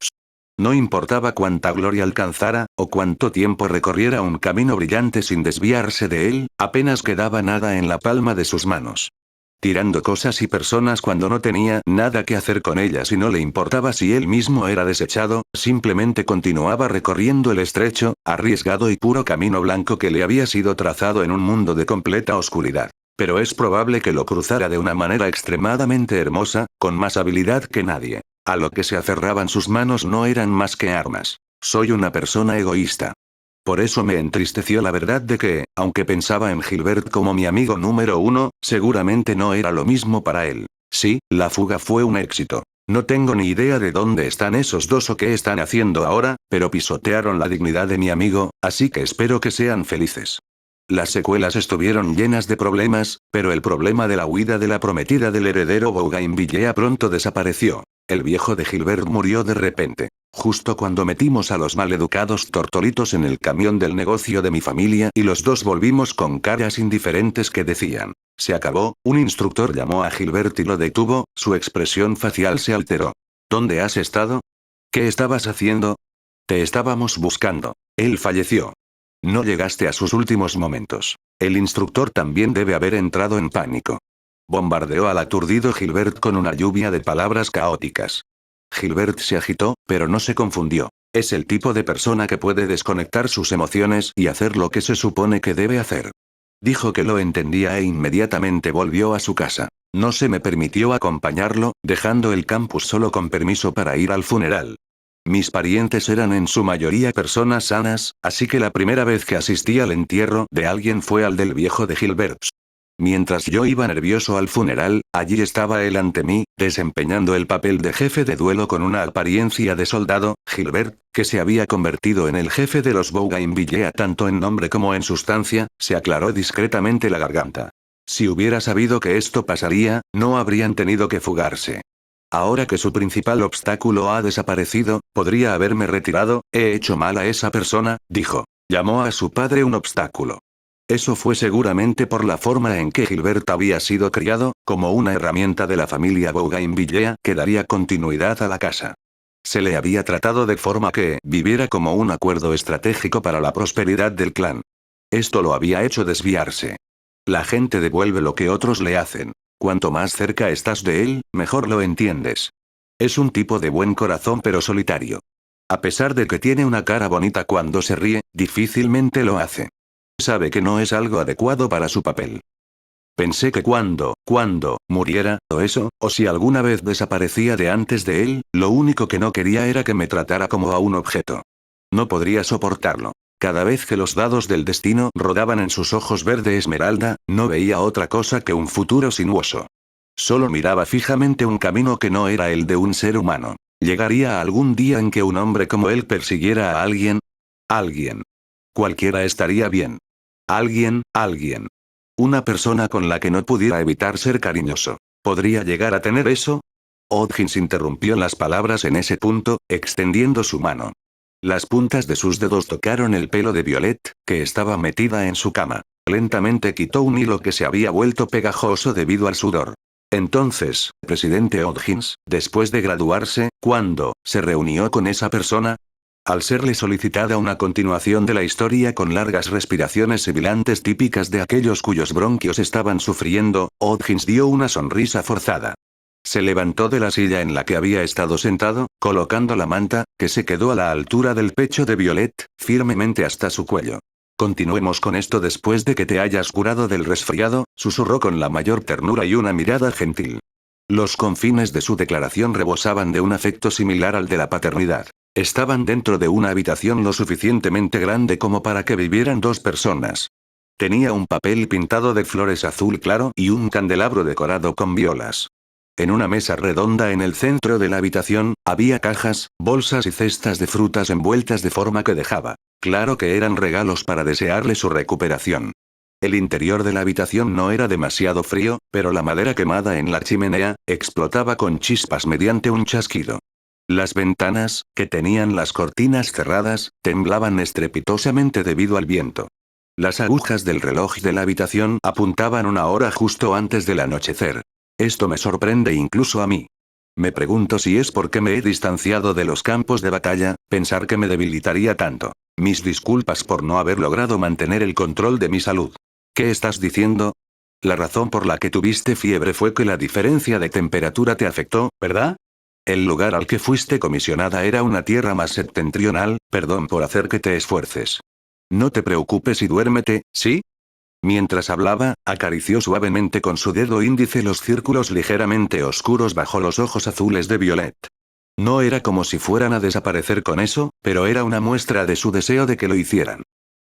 No importaba cuánta gloria alcanzara, o cuánto tiempo recorriera un camino brillante sin desviarse de él, apenas quedaba nada en la palma de sus manos. Tirando cosas y personas cuando no tenía nada que hacer con ellas y no le importaba si él mismo era desechado, simplemente continuaba recorriendo el estrecho, arriesgado y puro camino blanco que le había sido trazado en un mundo de completa oscuridad. Pero es probable que lo cruzara de una manera extremadamente hermosa, con más habilidad que nadie. A lo que se aferraban sus manos no eran más que armas. Soy una persona egoísta. Por eso me entristeció la verdad de que, aunque pensaba en Gilbert como mi amigo número uno, seguramente no era lo mismo para él. Sí, la fuga fue un éxito. No tengo ni idea de dónde están esos dos o qué están haciendo ahora, pero pisotearon la dignidad de mi amigo, así que espero que sean felices. Las secuelas estuvieron llenas de problemas, pero el problema de la huida de la prometida del heredero Bougainvillea pronto desapareció. El viejo de Gilbert murió de repente. Justo cuando metimos a los maleducados tortolitos en el camión del negocio de mi familia y los dos volvimos con caras indiferentes que decían, se acabó, un instructor llamó a Gilbert y lo detuvo, su expresión facial se alteró. ¿Dónde has estado? ¿Qué estabas haciendo? Te estábamos buscando. Él falleció. No llegaste a sus últimos momentos. El instructor también debe haber entrado en pánico. Bombardeó al aturdido Gilbert con una lluvia de palabras caóticas. Gilbert se agitó, pero no se confundió. Es el tipo de persona que puede desconectar sus emociones y hacer lo que se supone que debe hacer. Dijo que lo entendía e inmediatamente volvió a su casa. No se me permitió acompañarlo, dejando el campus solo con permiso para ir al funeral. Mis parientes eran en su mayoría personas sanas, así que la primera vez que asistí al entierro de alguien fue al del viejo de Gilbert. Mientras yo iba nervioso al funeral, allí estaba él ante mí, desempeñando el papel de jefe de duelo con una apariencia de soldado. Gilbert, que se había convertido en el jefe de los Bougainvillea tanto en nombre como en sustancia, se aclaró discretamente la garganta. Si hubiera sabido que esto pasaría, no habrían tenido que fugarse. Ahora que su principal obstáculo ha desaparecido, podría haberme retirado. He hecho mal a esa persona, dijo. Llamó a su padre un obstáculo. Eso fue seguramente por la forma en que Gilbert había sido criado, como una herramienta de la familia Bougainvillea que daría continuidad a la casa. Se le había tratado de forma que viviera como un acuerdo estratégico para la prosperidad del clan. Esto lo había hecho desviarse. La gente devuelve lo que otros le hacen. Cuanto más cerca estás de él, mejor lo entiendes. Es un tipo de buen corazón pero solitario. A pesar de que tiene una cara bonita cuando se ríe, difícilmente lo hace. Sabe que no es algo adecuado para su papel. Pensé que cuando muriera, o eso, o si alguna vez desaparecía de antes de él, lo único que no quería era que me tratara como a un objeto. No podría soportarlo. Cada vez que los dados del destino rodaban en sus ojos verde esmeralda, no veía otra cosa que un futuro sinuoso. Solo miraba fijamente un camino que no era el de un ser humano. ¿Llegaría algún día en que un hombre como él persiguiera a alguien? Alguien. Cualquiera estaría bien. Alguien. Una persona con la que no pudiera evitar ser cariñoso. ¿Podría llegar a tener eso? Hodgins interrumpió las palabras en ese punto, extendiendo su mano. Las puntas de sus dedos tocaron el pelo de Violet, que estaba metida en su cama. Lentamente quitó un hilo que se había vuelto pegajoso debido al sudor. Entonces, presidente Hodgins, después de graduarse, ¿cuándo se reunió con esa persona? Al serle solicitada una continuación de la historia con largas respiraciones sibilantes típicas de aquellos cuyos bronquios estaban sufriendo, Hodgins dio una sonrisa forzada. Se levantó de la silla en la que había estado sentado, colocando la manta, que se quedó a la altura del pecho de Violet, firmemente hasta su cuello. Continuemos con esto después de que te hayas curado del resfriado, susurró con la mayor ternura y una mirada gentil. Los confines de su declaración rebosaban de un afecto similar al de la paternidad. Estaban dentro de una habitación lo suficientemente grande como para que vivieran dos personas. Tenía un papel pintado de flores azul claro y un candelabro decorado con violas. En una mesa redonda en el centro de la habitación, había cajas, bolsas y cestas de frutas envueltas de forma que dejaba claro que eran regalos para desearle su recuperación. El interior de la habitación no era demasiado frío, pero la madera quemada en la chimenea, explotaba con chispas mediante un chasquido. Las ventanas, que tenían las cortinas cerradas, temblaban estrepitosamente debido al viento. Las agujas del reloj de la habitación apuntaban una hora justo antes del anochecer. Esto me sorprende incluso a mí. Me pregunto si es porque me he distanciado de los campos de batalla, pensar que me debilitaría tanto. Mis disculpas por no haber logrado mantener el control de mi salud. ¿Qué estás diciendo? La razón por la que tuviste fiebre fue que la diferencia de temperatura te afectó, ¿verdad? El lugar al que fuiste comisionada era una tierra más septentrional, perdón por hacer que te esfuerces. No te preocupes y duérmete, ¿sí? Mientras hablaba, acarició suavemente con su dedo índice los círculos ligeramente oscuros bajo los ojos azules de Violet. No era como si fueran a desaparecer con eso, pero era una muestra de su deseo de que lo hicieran.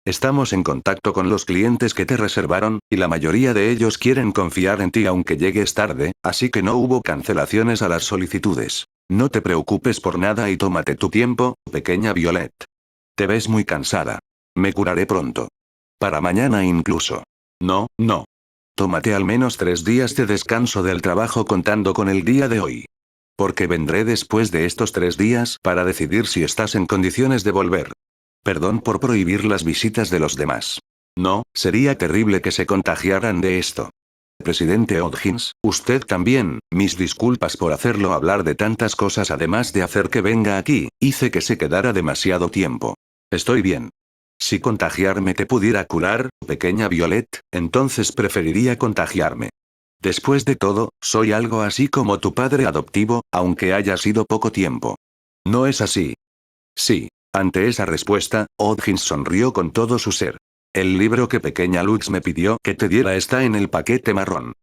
Estamos en contacto con los clientes que te reservaron, y la mayoría de ellos quieren confiar en ti aunque llegues tarde, así que no hubo cancelaciones a las solicitudes. No te preocupes por nada y tómate tu tiempo, pequeña Violet. Te ves muy cansada. Me curaré pronto. Para mañana incluso. No. Tómate al menos 3 días de descanso del trabajo contando con el día de hoy. Porque vendré después de estos 3 días para decidir si estás en condiciones de volver. Perdón por prohibir las visitas de los demás. No, sería terrible que se contagiaran de esto. Presidente Hodgins, usted también, mis disculpas por hacerlo hablar de tantas cosas además de hacer que venga aquí, hice que se quedara demasiado tiempo. Estoy bien. Si contagiarme te pudiera curar, pequeña Violet, entonces preferiría contagiarme. Después de todo, soy algo así como tu padre adoptivo, aunque haya sido poco tiempo. ¿No es así? Sí. Ante esa respuesta, Hodgins sonrió con todo su ser. El libro que pequeña Lux me pidió que te diera está en el paquete marrón.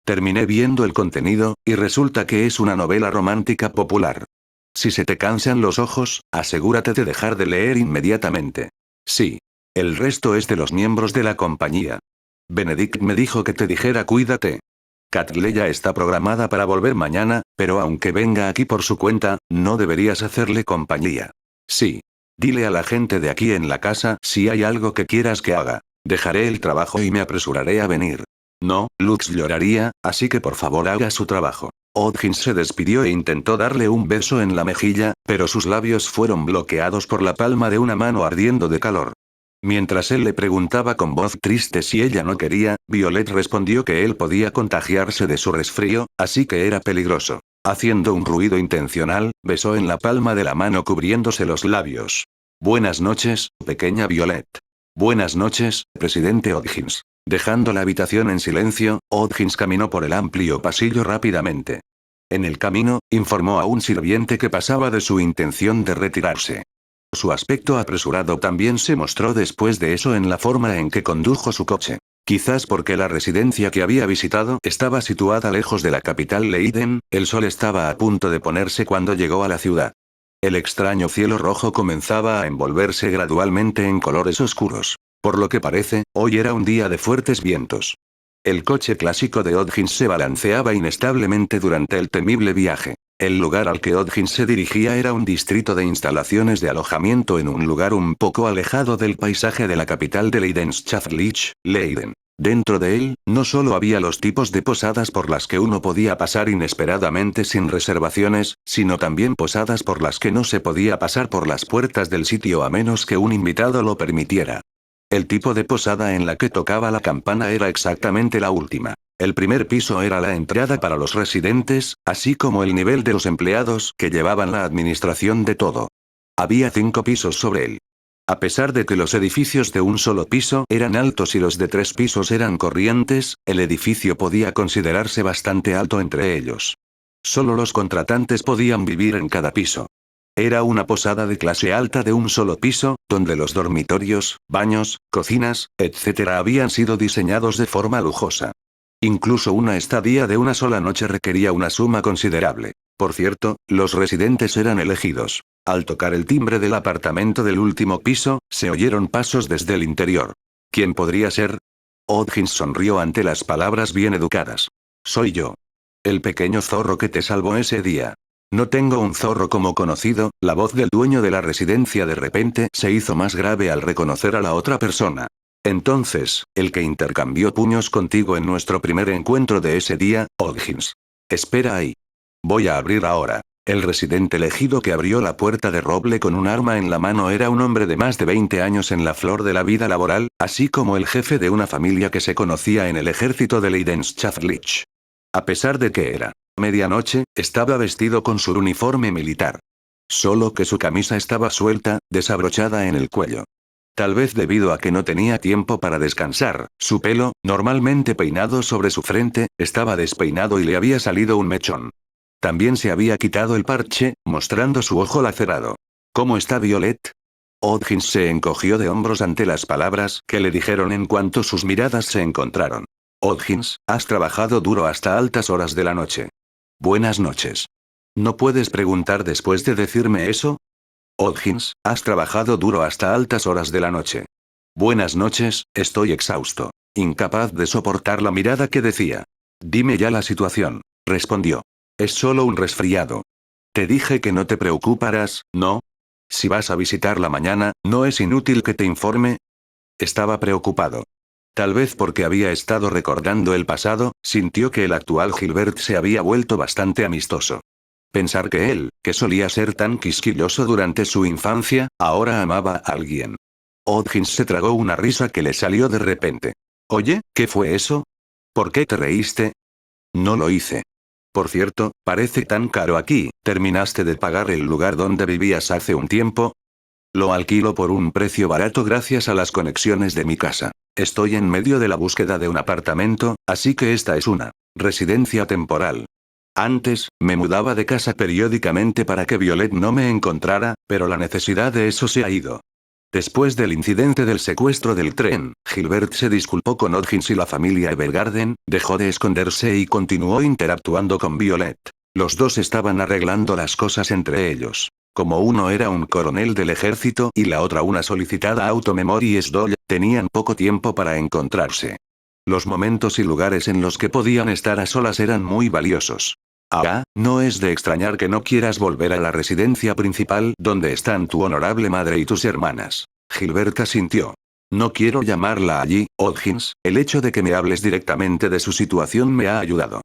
Terminé viendo el contenido, y resulta que es una novela romántica popular. Si se te cansan los ojos, asegúrate de dejar de leer inmediatamente. Sí. El resto es de los miembros de la compañía. Benedict me dijo que te dijera cuídate. Catleya está programada para volver mañana, pero aunque venga aquí por su cuenta, no deberías hacerle compañía. Sí. Dile a la gente de aquí en la casa si hay algo que quieras que haga. Dejaré el trabajo y me apresuraré a venir. No, Lux lloraría, así que por favor haga su trabajo. Hodgins se despidió e intentó darle un beso en la mejilla, pero sus labios fueron bloqueados por la palma de una mano ardiendo de calor. Mientras él le preguntaba con voz triste si ella no quería, Violet respondió que él podía contagiarse de su resfrío, así que era peligroso. Haciendo un ruido intencional, besó en la palma de la mano cubriéndose los labios. Buenas noches, pequeña Violet. Buenas noches, presidente Hodgins. Dejando la habitación en silencio, Hodgins caminó por el amplio pasillo rápidamente. En el camino, informó a un sirviente que pasaba de su intención de retirarse. Su aspecto apresurado también se mostró después de eso en la forma en que condujo su coche. Quizás porque la residencia que había visitado estaba situada lejos de la capital Leiden, el sol estaba a punto de ponerse cuando llegó a la ciudad. El extraño cielo rojo comenzaba a envolverse gradualmente en colores oscuros. Por lo que parece, hoy era un día de fuertes vientos. El coche clásico de Odgins se balanceaba inestablemente durante el temible viaje. El lugar al que Odgins se dirigía era un distrito de instalaciones de alojamiento en un lugar un poco alejado del paisaje de la capital de Leidenschaftslich, Leiden. Dentro de él, no solo había los tipos de posadas por las que uno podía pasar inesperadamente sin reservaciones, sino también posadas por las que no se podía pasar por las puertas del sitio a menos que un invitado lo permitiera. El tipo de posada en la que tocaba la campana era exactamente la última. El primer piso era la entrada para los residentes, así como el nivel de los empleados que llevaban la administración de todo. Había 5 pisos sobre él. A pesar de que los edificios de un solo piso eran altos y los de 3 pisos eran corrientes, el edificio podía considerarse bastante alto entre ellos. Solo los contratantes podían vivir en cada piso. Era una posada de clase alta de un solo piso, donde los dormitorios, baños, cocinas, etc. habían sido diseñados de forma lujosa. Incluso una estadía de una sola noche requería una suma considerable. Por cierto, los residentes eran elegidos. Al tocar el timbre del apartamento del último piso, se oyeron pasos desde el interior. ¿Quién podría ser? Odgins sonrió ante las palabras bien educadas. Soy yo. El pequeño zorro que te salvó ese día. No tengo un zorro como conocido. La voz del dueño de la residencia de repente se hizo más grave al reconocer a la otra persona. Entonces, el que intercambió puños contigo en nuestro primer encuentro de ese día, Odgins. Espera ahí. Voy a abrir ahora. El residente elegido que abrió la puerta de roble con un arma en la mano era un hombre de más de 20 años en la flor de la vida laboral, así como el jefe de una familia que se conocía en el ejército de Leidenschaftslich. A pesar de que era medianoche, estaba vestido con su uniforme militar. Solo que su camisa estaba suelta, desabrochada en el cuello. Tal vez debido a que no tenía tiempo para descansar, su pelo, normalmente peinado sobre su frente, estaba despeinado y le había salido un mechón. También se había quitado el parche, mostrando su ojo lacerado. ¿Cómo está Violet? Odgins se encogió de hombros ante las palabras que le dijeron en cuanto sus miradas se encontraron. Odgins, has trabajado duro hasta altas horas de la noche. Buenas noches. ¿No puedes preguntar después de decirme eso? Odgins, has trabajado duro hasta altas horas de la noche. Buenas noches, estoy exhausto. Incapaz de soportar la mirada que decía. Dime ya la situación, respondió. Es solo un resfriado. Te dije que no te preocuparas, ¿no? Si vas a visitarla mañana, ¿no es inútil que te informe? Estaba preocupado. Tal vez porque había estado recordando el pasado, sintió que el actual Gilbert se había vuelto bastante amistoso. Pensar que él, que solía ser tan quisquilloso durante su infancia, ahora amaba a alguien. Odgins se tragó una risa que le salió de repente. Oye, ¿qué fue eso? ¿Por qué te reíste? No lo hice. Por cierto, parece tan caro aquí. ¿Terminaste de pagar el lugar donde vivías hace un tiempo? Lo alquilo por un precio barato gracias a las conexiones de mi casa. Estoy en medio de la búsqueda de un apartamento, así que esta es una residencia temporal. Antes, me mudaba de casa periódicamente para que Violet no me encontrara, pero la necesidad de eso se ha ido. Después del incidente del secuestro del tren, Gilbert se disculpó con Odgins y la familia Evergarden, dejó de esconderse y continuó interactuando con Violet. Los dos estaban arreglando las cosas entre ellos. Como uno era un coronel del ejército y la otra una solicitada automemories doll, tenían poco tiempo para encontrarse. Los momentos y lugares en los que podían estar a solas eran muy valiosos. Ahora, no es de extrañar que no quieras volver a la residencia principal donde están tu honorable madre y tus hermanas. Gilbert asintió. No quiero llamarla allí, Odgins, el hecho de que me hables directamente de su situación me ha ayudado.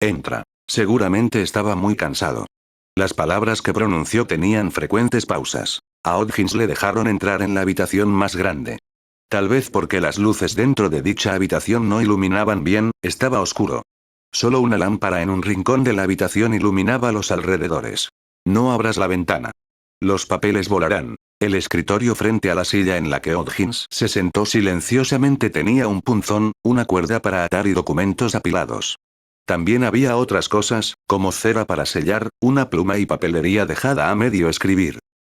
Entra. Seguramente estaba muy cansado. Las palabras que pronunció tenían frecuentes pausas. A Odgins le dejaron entrar en la habitación más grande. Tal vez porque las luces dentro de dicha habitación no iluminaban bien, estaba oscuro. Solo una lámpara en un rincón de la habitación iluminaba los alrededores. No abras la ventana. Los papeles volarán. El escritorio frente a la silla en la que Odgins se sentó silenciosamente tenía un punzón, una cuerda para atar y documentos apilados. También había otras cosas, como cera para sellar, una pluma y papelería dejada a medio escribir.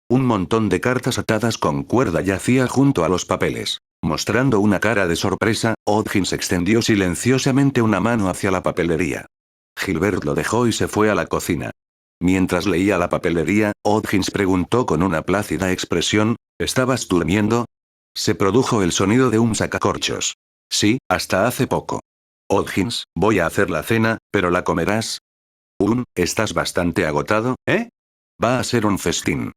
Un montón de cartas atadas con cuerda yacía junto a los papeles. Mostrando una cara de sorpresa, Odgins extendió silenciosamente una mano hacia la papelería. Gilbert lo dejó y se fue a la cocina. Mientras leía la papelería, Odgins preguntó con una plácida expresión, ¿estabas durmiendo? Se produjo el sonido de un sacacorchos. Sí, hasta hace poco. Odgins, voy a hacer la cena, pero ¿la comerás? Estás bastante agotado, ¿eh? Va a ser un festín.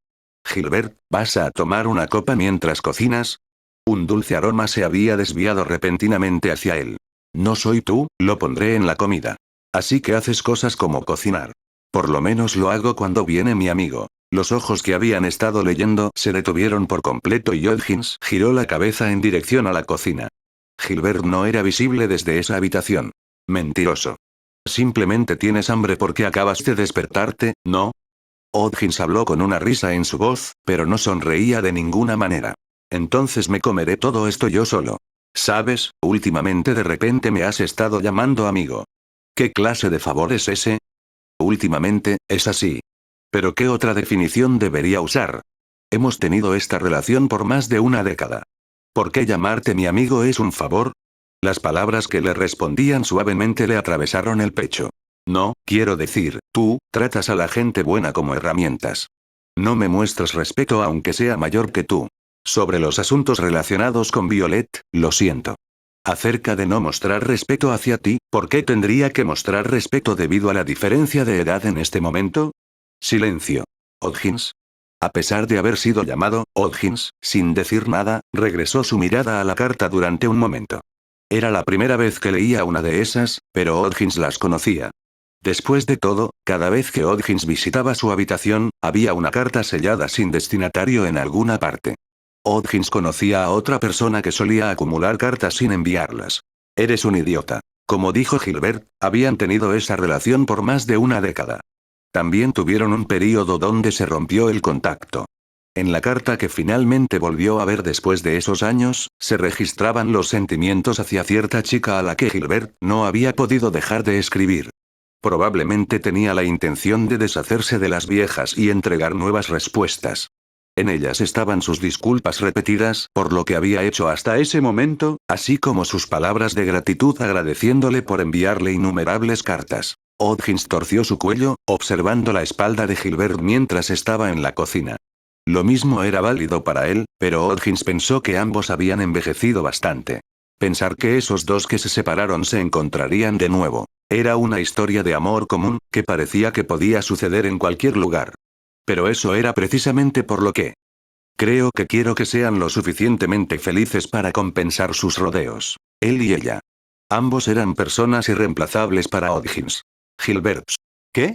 Gilbert, ¿vas a tomar una copa mientras cocinas? Un dulce aroma se había desviado repentinamente hacia él. No soy tú, lo pondré en la comida. Así que haces cosas como cocinar. Por lo menos lo hago cuando viene mi amigo. Los ojos que habían estado leyendo se detuvieron por completo y Odgins giró la cabeza en dirección a la cocina. Gilbert no era visible desde esa habitación. Mentiroso. Simplemente tienes hambre porque acabas de despertarte, ¿no? Odgins habló con una risa en su voz, pero no sonreía de ninguna manera. Entonces me comeré todo esto yo solo. ¿Sabes? Últimamente de repente me has estado llamando amigo. ¿Qué clase de favor es ese? Últimamente, es así. ¿Pero qué otra definición debería usar? Hemos tenido esta relación por más de una década. ¿Por qué llamarte mi amigo es un favor? Las palabras que le respondían suavemente le atravesaron el pecho. No, quiero decir, tú, tratas a la gente buena como herramientas. No me muestras respeto aunque sea mayor que tú. Sobre los asuntos relacionados con Violet, lo siento. Acerca de no mostrar respeto hacia ti, ¿por qué tendría que mostrar respeto debido a la diferencia de edad en este momento? Silencio. Odgins. A pesar de haber sido llamado, Odgins, sin decir nada, regresó su mirada a la carta durante un momento. Era la primera vez que leía una de esas, pero Odgins las conocía. Después de todo, cada vez que Odgins visitaba su habitación, había una carta sellada sin destinatario en alguna parte. Odgins conocía a otra persona que solía acumular cartas sin enviarlas. Eres un idiota. Como dijo Gilbert, habían tenido esa relación por más de una década. También tuvieron un período donde se rompió el contacto. En la carta que finalmente volvió a ver después de esos años, se registraban los sentimientos hacia cierta chica a la que Gilbert no había podido dejar de escribir. Probablemente tenía la intención de deshacerse de las viejas y entregar nuevas respuestas. En ellas estaban sus disculpas repetidas por lo que había hecho hasta ese momento, así como sus palabras de gratitud agradeciéndole por enviarle innumerables cartas. Odgins torció su cuello, observando la espalda de Gilbert mientras estaba en la cocina. Lo mismo era válido para él, pero Odgins pensó que ambos habían envejecido bastante. Pensar que esos dos que se separaron se encontrarían de nuevo. Era una historia de amor común, que parecía que podía suceder en cualquier lugar. Pero eso era precisamente por lo que. Creo que quiero que sean lo suficientemente felices para compensar sus rodeos. Él y ella. Ambos eran personas irreemplazables para Odgins. Gilbert. ¿Qué?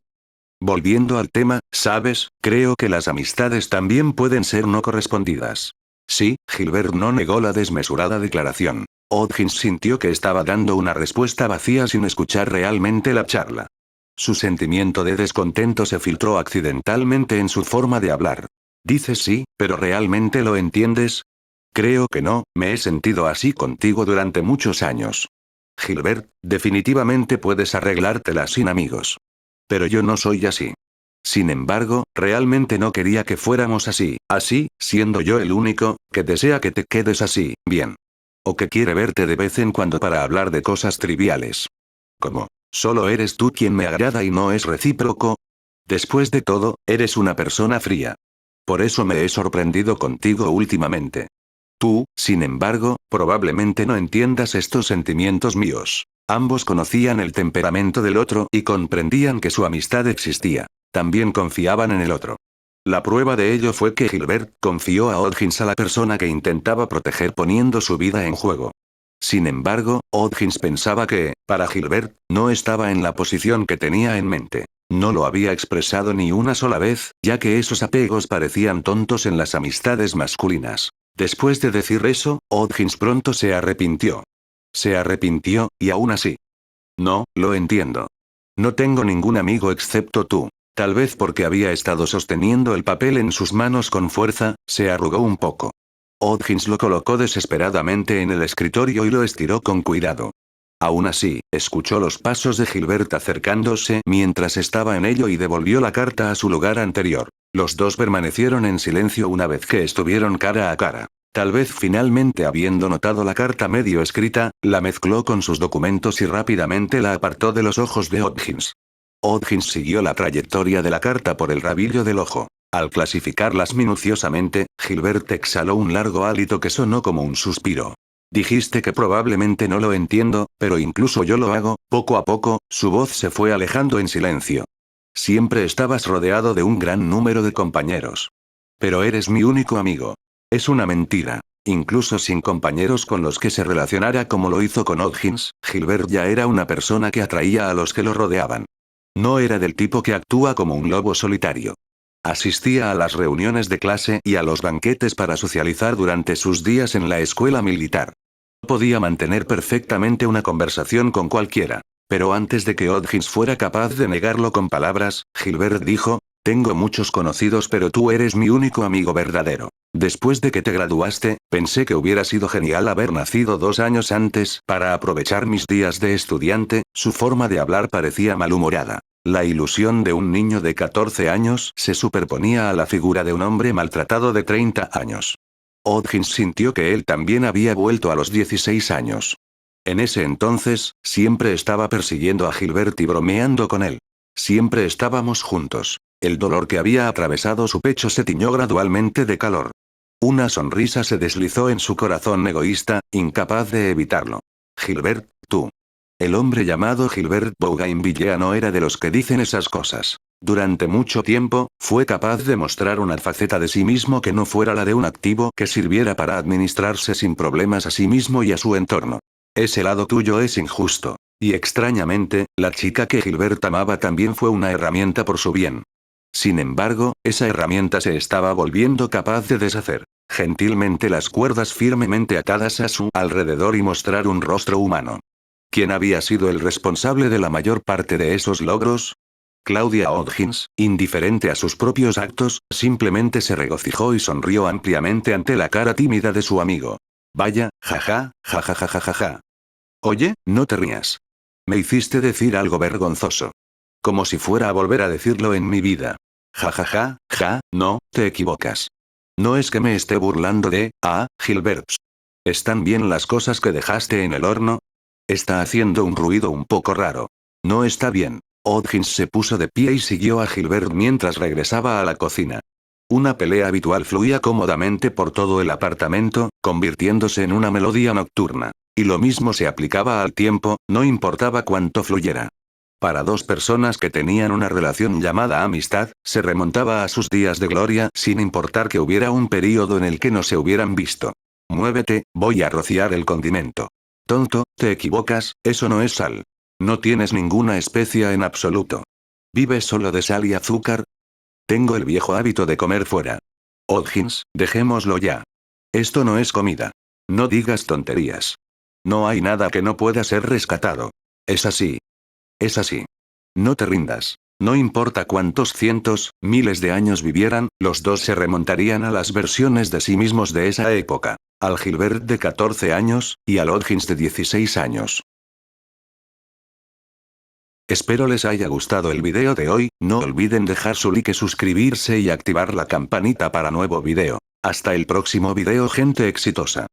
Volviendo al tema, sabes, creo que las amistades también pueden ser no correspondidas. Sí, Gilbert no negó la desmesurada declaración. Odgins sintió que estaba dando una respuesta vacía sin escuchar realmente la charla. Su sentimiento de descontento se filtró accidentalmente en su forma de hablar. Dices sí, pero ¿realmente lo entiendes? Creo que no, me he sentido así contigo durante muchos años. Gilbert, definitivamente puedes arreglártela sin amigos. Pero yo no soy así. Sin embargo, realmente no quería que fuéramos así, siendo yo el único, que desea que te quedes así, bien. O que quiere verte de vez en cuando para hablar de cosas triviales. ¿Cómo? ¿Solo eres tú quien me agrada y no es recíproco? Después de todo, eres una persona fría. Por eso me he sorprendido contigo últimamente. Tú, sin embargo, probablemente no entiendas estos sentimientos míos. Ambos conocían el temperamento del otro y comprendían que su amistad existía. También confiaban en el otro. La prueba de ello fue que Gilbert confió a Odgins a la persona que intentaba proteger poniendo su vida en juego. Sin embargo, Odgins pensaba que, para Gilbert, no estaba en la posición que tenía en mente. No lo había expresado ni una sola vez, ya que esos apegos parecían tontos en las amistades masculinas. Después de decir eso, Odgins pronto se arrepintió. Se arrepintió, y aún así. No, lo entiendo. No tengo ningún amigo excepto tú. Tal vez porque había estado sosteniendo el papel en sus manos con fuerza, se arrugó un poco. Odgins lo colocó desesperadamente en el escritorio y lo estiró con cuidado. Aún así, escuchó los pasos de Gilbert acercándose mientras estaba en ello y devolvió la carta a su lugar anterior. Los dos permanecieron en silencio una vez que estuvieron cara a cara. Tal vez finalmente habiendo notado la carta medio escrita, la mezcló con sus documentos y rápidamente la apartó de los ojos de Odgins. Odgins siguió la trayectoria de la carta por el rabillo del ojo. Al clasificarlas minuciosamente, Gilbert exhaló un largo hálito que sonó como un suspiro. Dijiste que probablemente no lo entiendo, pero incluso yo lo hago. Poco a poco, su voz se fue alejando en silencio. Siempre estabas rodeado de un gran número de compañeros. Pero eres mi único amigo. Es una mentira. Incluso sin compañeros con los que se relacionara como lo hizo con Hodgins, Gilbert ya era una persona que atraía a los que lo rodeaban. No era del tipo que actúa como un lobo solitario. Asistía a las reuniones de clase y a los banquetes para socializar durante sus días en la escuela militar. Podía mantener perfectamente una conversación con cualquiera. Pero antes de que Hodgins fuera capaz de negarlo con palabras, Gilbert dijo: tengo muchos conocidos pero tú eres mi único amigo verdadero. Después de que te graduaste, pensé que hubiera sido genial haber nacido 2 años antes para aprovechar mis días de estudiante. Su forma de hablar parecía malhumorada. La ilusión de un niño de 14 años se superponía a la figura de un hombre maltratado de 30 años. Hodgins sintió que él también había vuelto a los 16 años. En ese entonces, siempre estaba persiguiendo a Gilbert y bromeando con él. Siempre estábamos juntos. El dolor que había atravesado su pecho se tiñó gradualmente de calor. Una sonrisa se deslizó en su corazón egoísta, incapaz de evitarlo. Gilbert, tú. El hombre llamado Gilbert Bougainvillea no era de los que dicen esas cosas. Durante mucho tiempo, fue capaz de mostrar una faceta de sí mismo que no fuera la de un activo que sirviera para administrarse sin problemas a sí mismo y a su entorno. Ese lado tuyo es injusto. Y extrañamente, la chica que Gilbert amaba también fue una herramienta por su bien. Sin embargo, esa herramienta se estaba volviendo capaz de deshacer gentilmente las cuerdas firmemente atadas a su alrededor y mostrar un rostro humano. ¿Quién había sido el responsable de la mayor parte de esos logros? Claudia Hodgins, indiferente a sus propios actos, simplemente se regocijó y sonrió ampliamente ante la cara tímida de su amigo. Vaya, jaja, jajajajaja. Oye, no te rías. Me hiciste decir algo vergonzoso. Como si fuera a volver a decirlo en mi vida. Jajaja, no, te equivocas. No es que me esté burlando de, Gilbert. ¿Están bien las cosas que dejaste en el horno? Está haciendo un ruido un poco raro. No está bien. Hodgins se puso de pie y siguió a Gilbert mientras regresaba a la cocina. Una pelea habitual fluía cómodamente por todo el apartamento, convirtiéndose en una melodía nocturna. Y lo mismo se aplicaba al tiempo, no importaba cuánto fluyera. Para dos personas que tenían una relación llamada amistad, se remontaba a sus días de gloria sin importar que hubiera un período en el que no se hubieran visto. Muévete, voy a rociar el condimento. Tonto, te equivocas, eso no es sal. No tienes ninguna especia en absoluto. ¿Vives solo de sal y azúcar? Tengo el viejo hábito de comer fuera. Hodgins, dejémoslo ya. Esto no es comida. No digas tonterías. No hay nada que no pueda ser rescatado. Es así. Es así. No te rindas. No importa cuántos cientos, miles de años vivieran, los dos se remontarían a las versiones de sí mismos de esa época. Al Gilbert de 14 años, y al Hodgins de 16 años. Espero les haya gustado el video de hoy, no olviden dejar su like, suscribirse y activar la campanita para nuevo video. Hasta el próximo video, gente exitosa.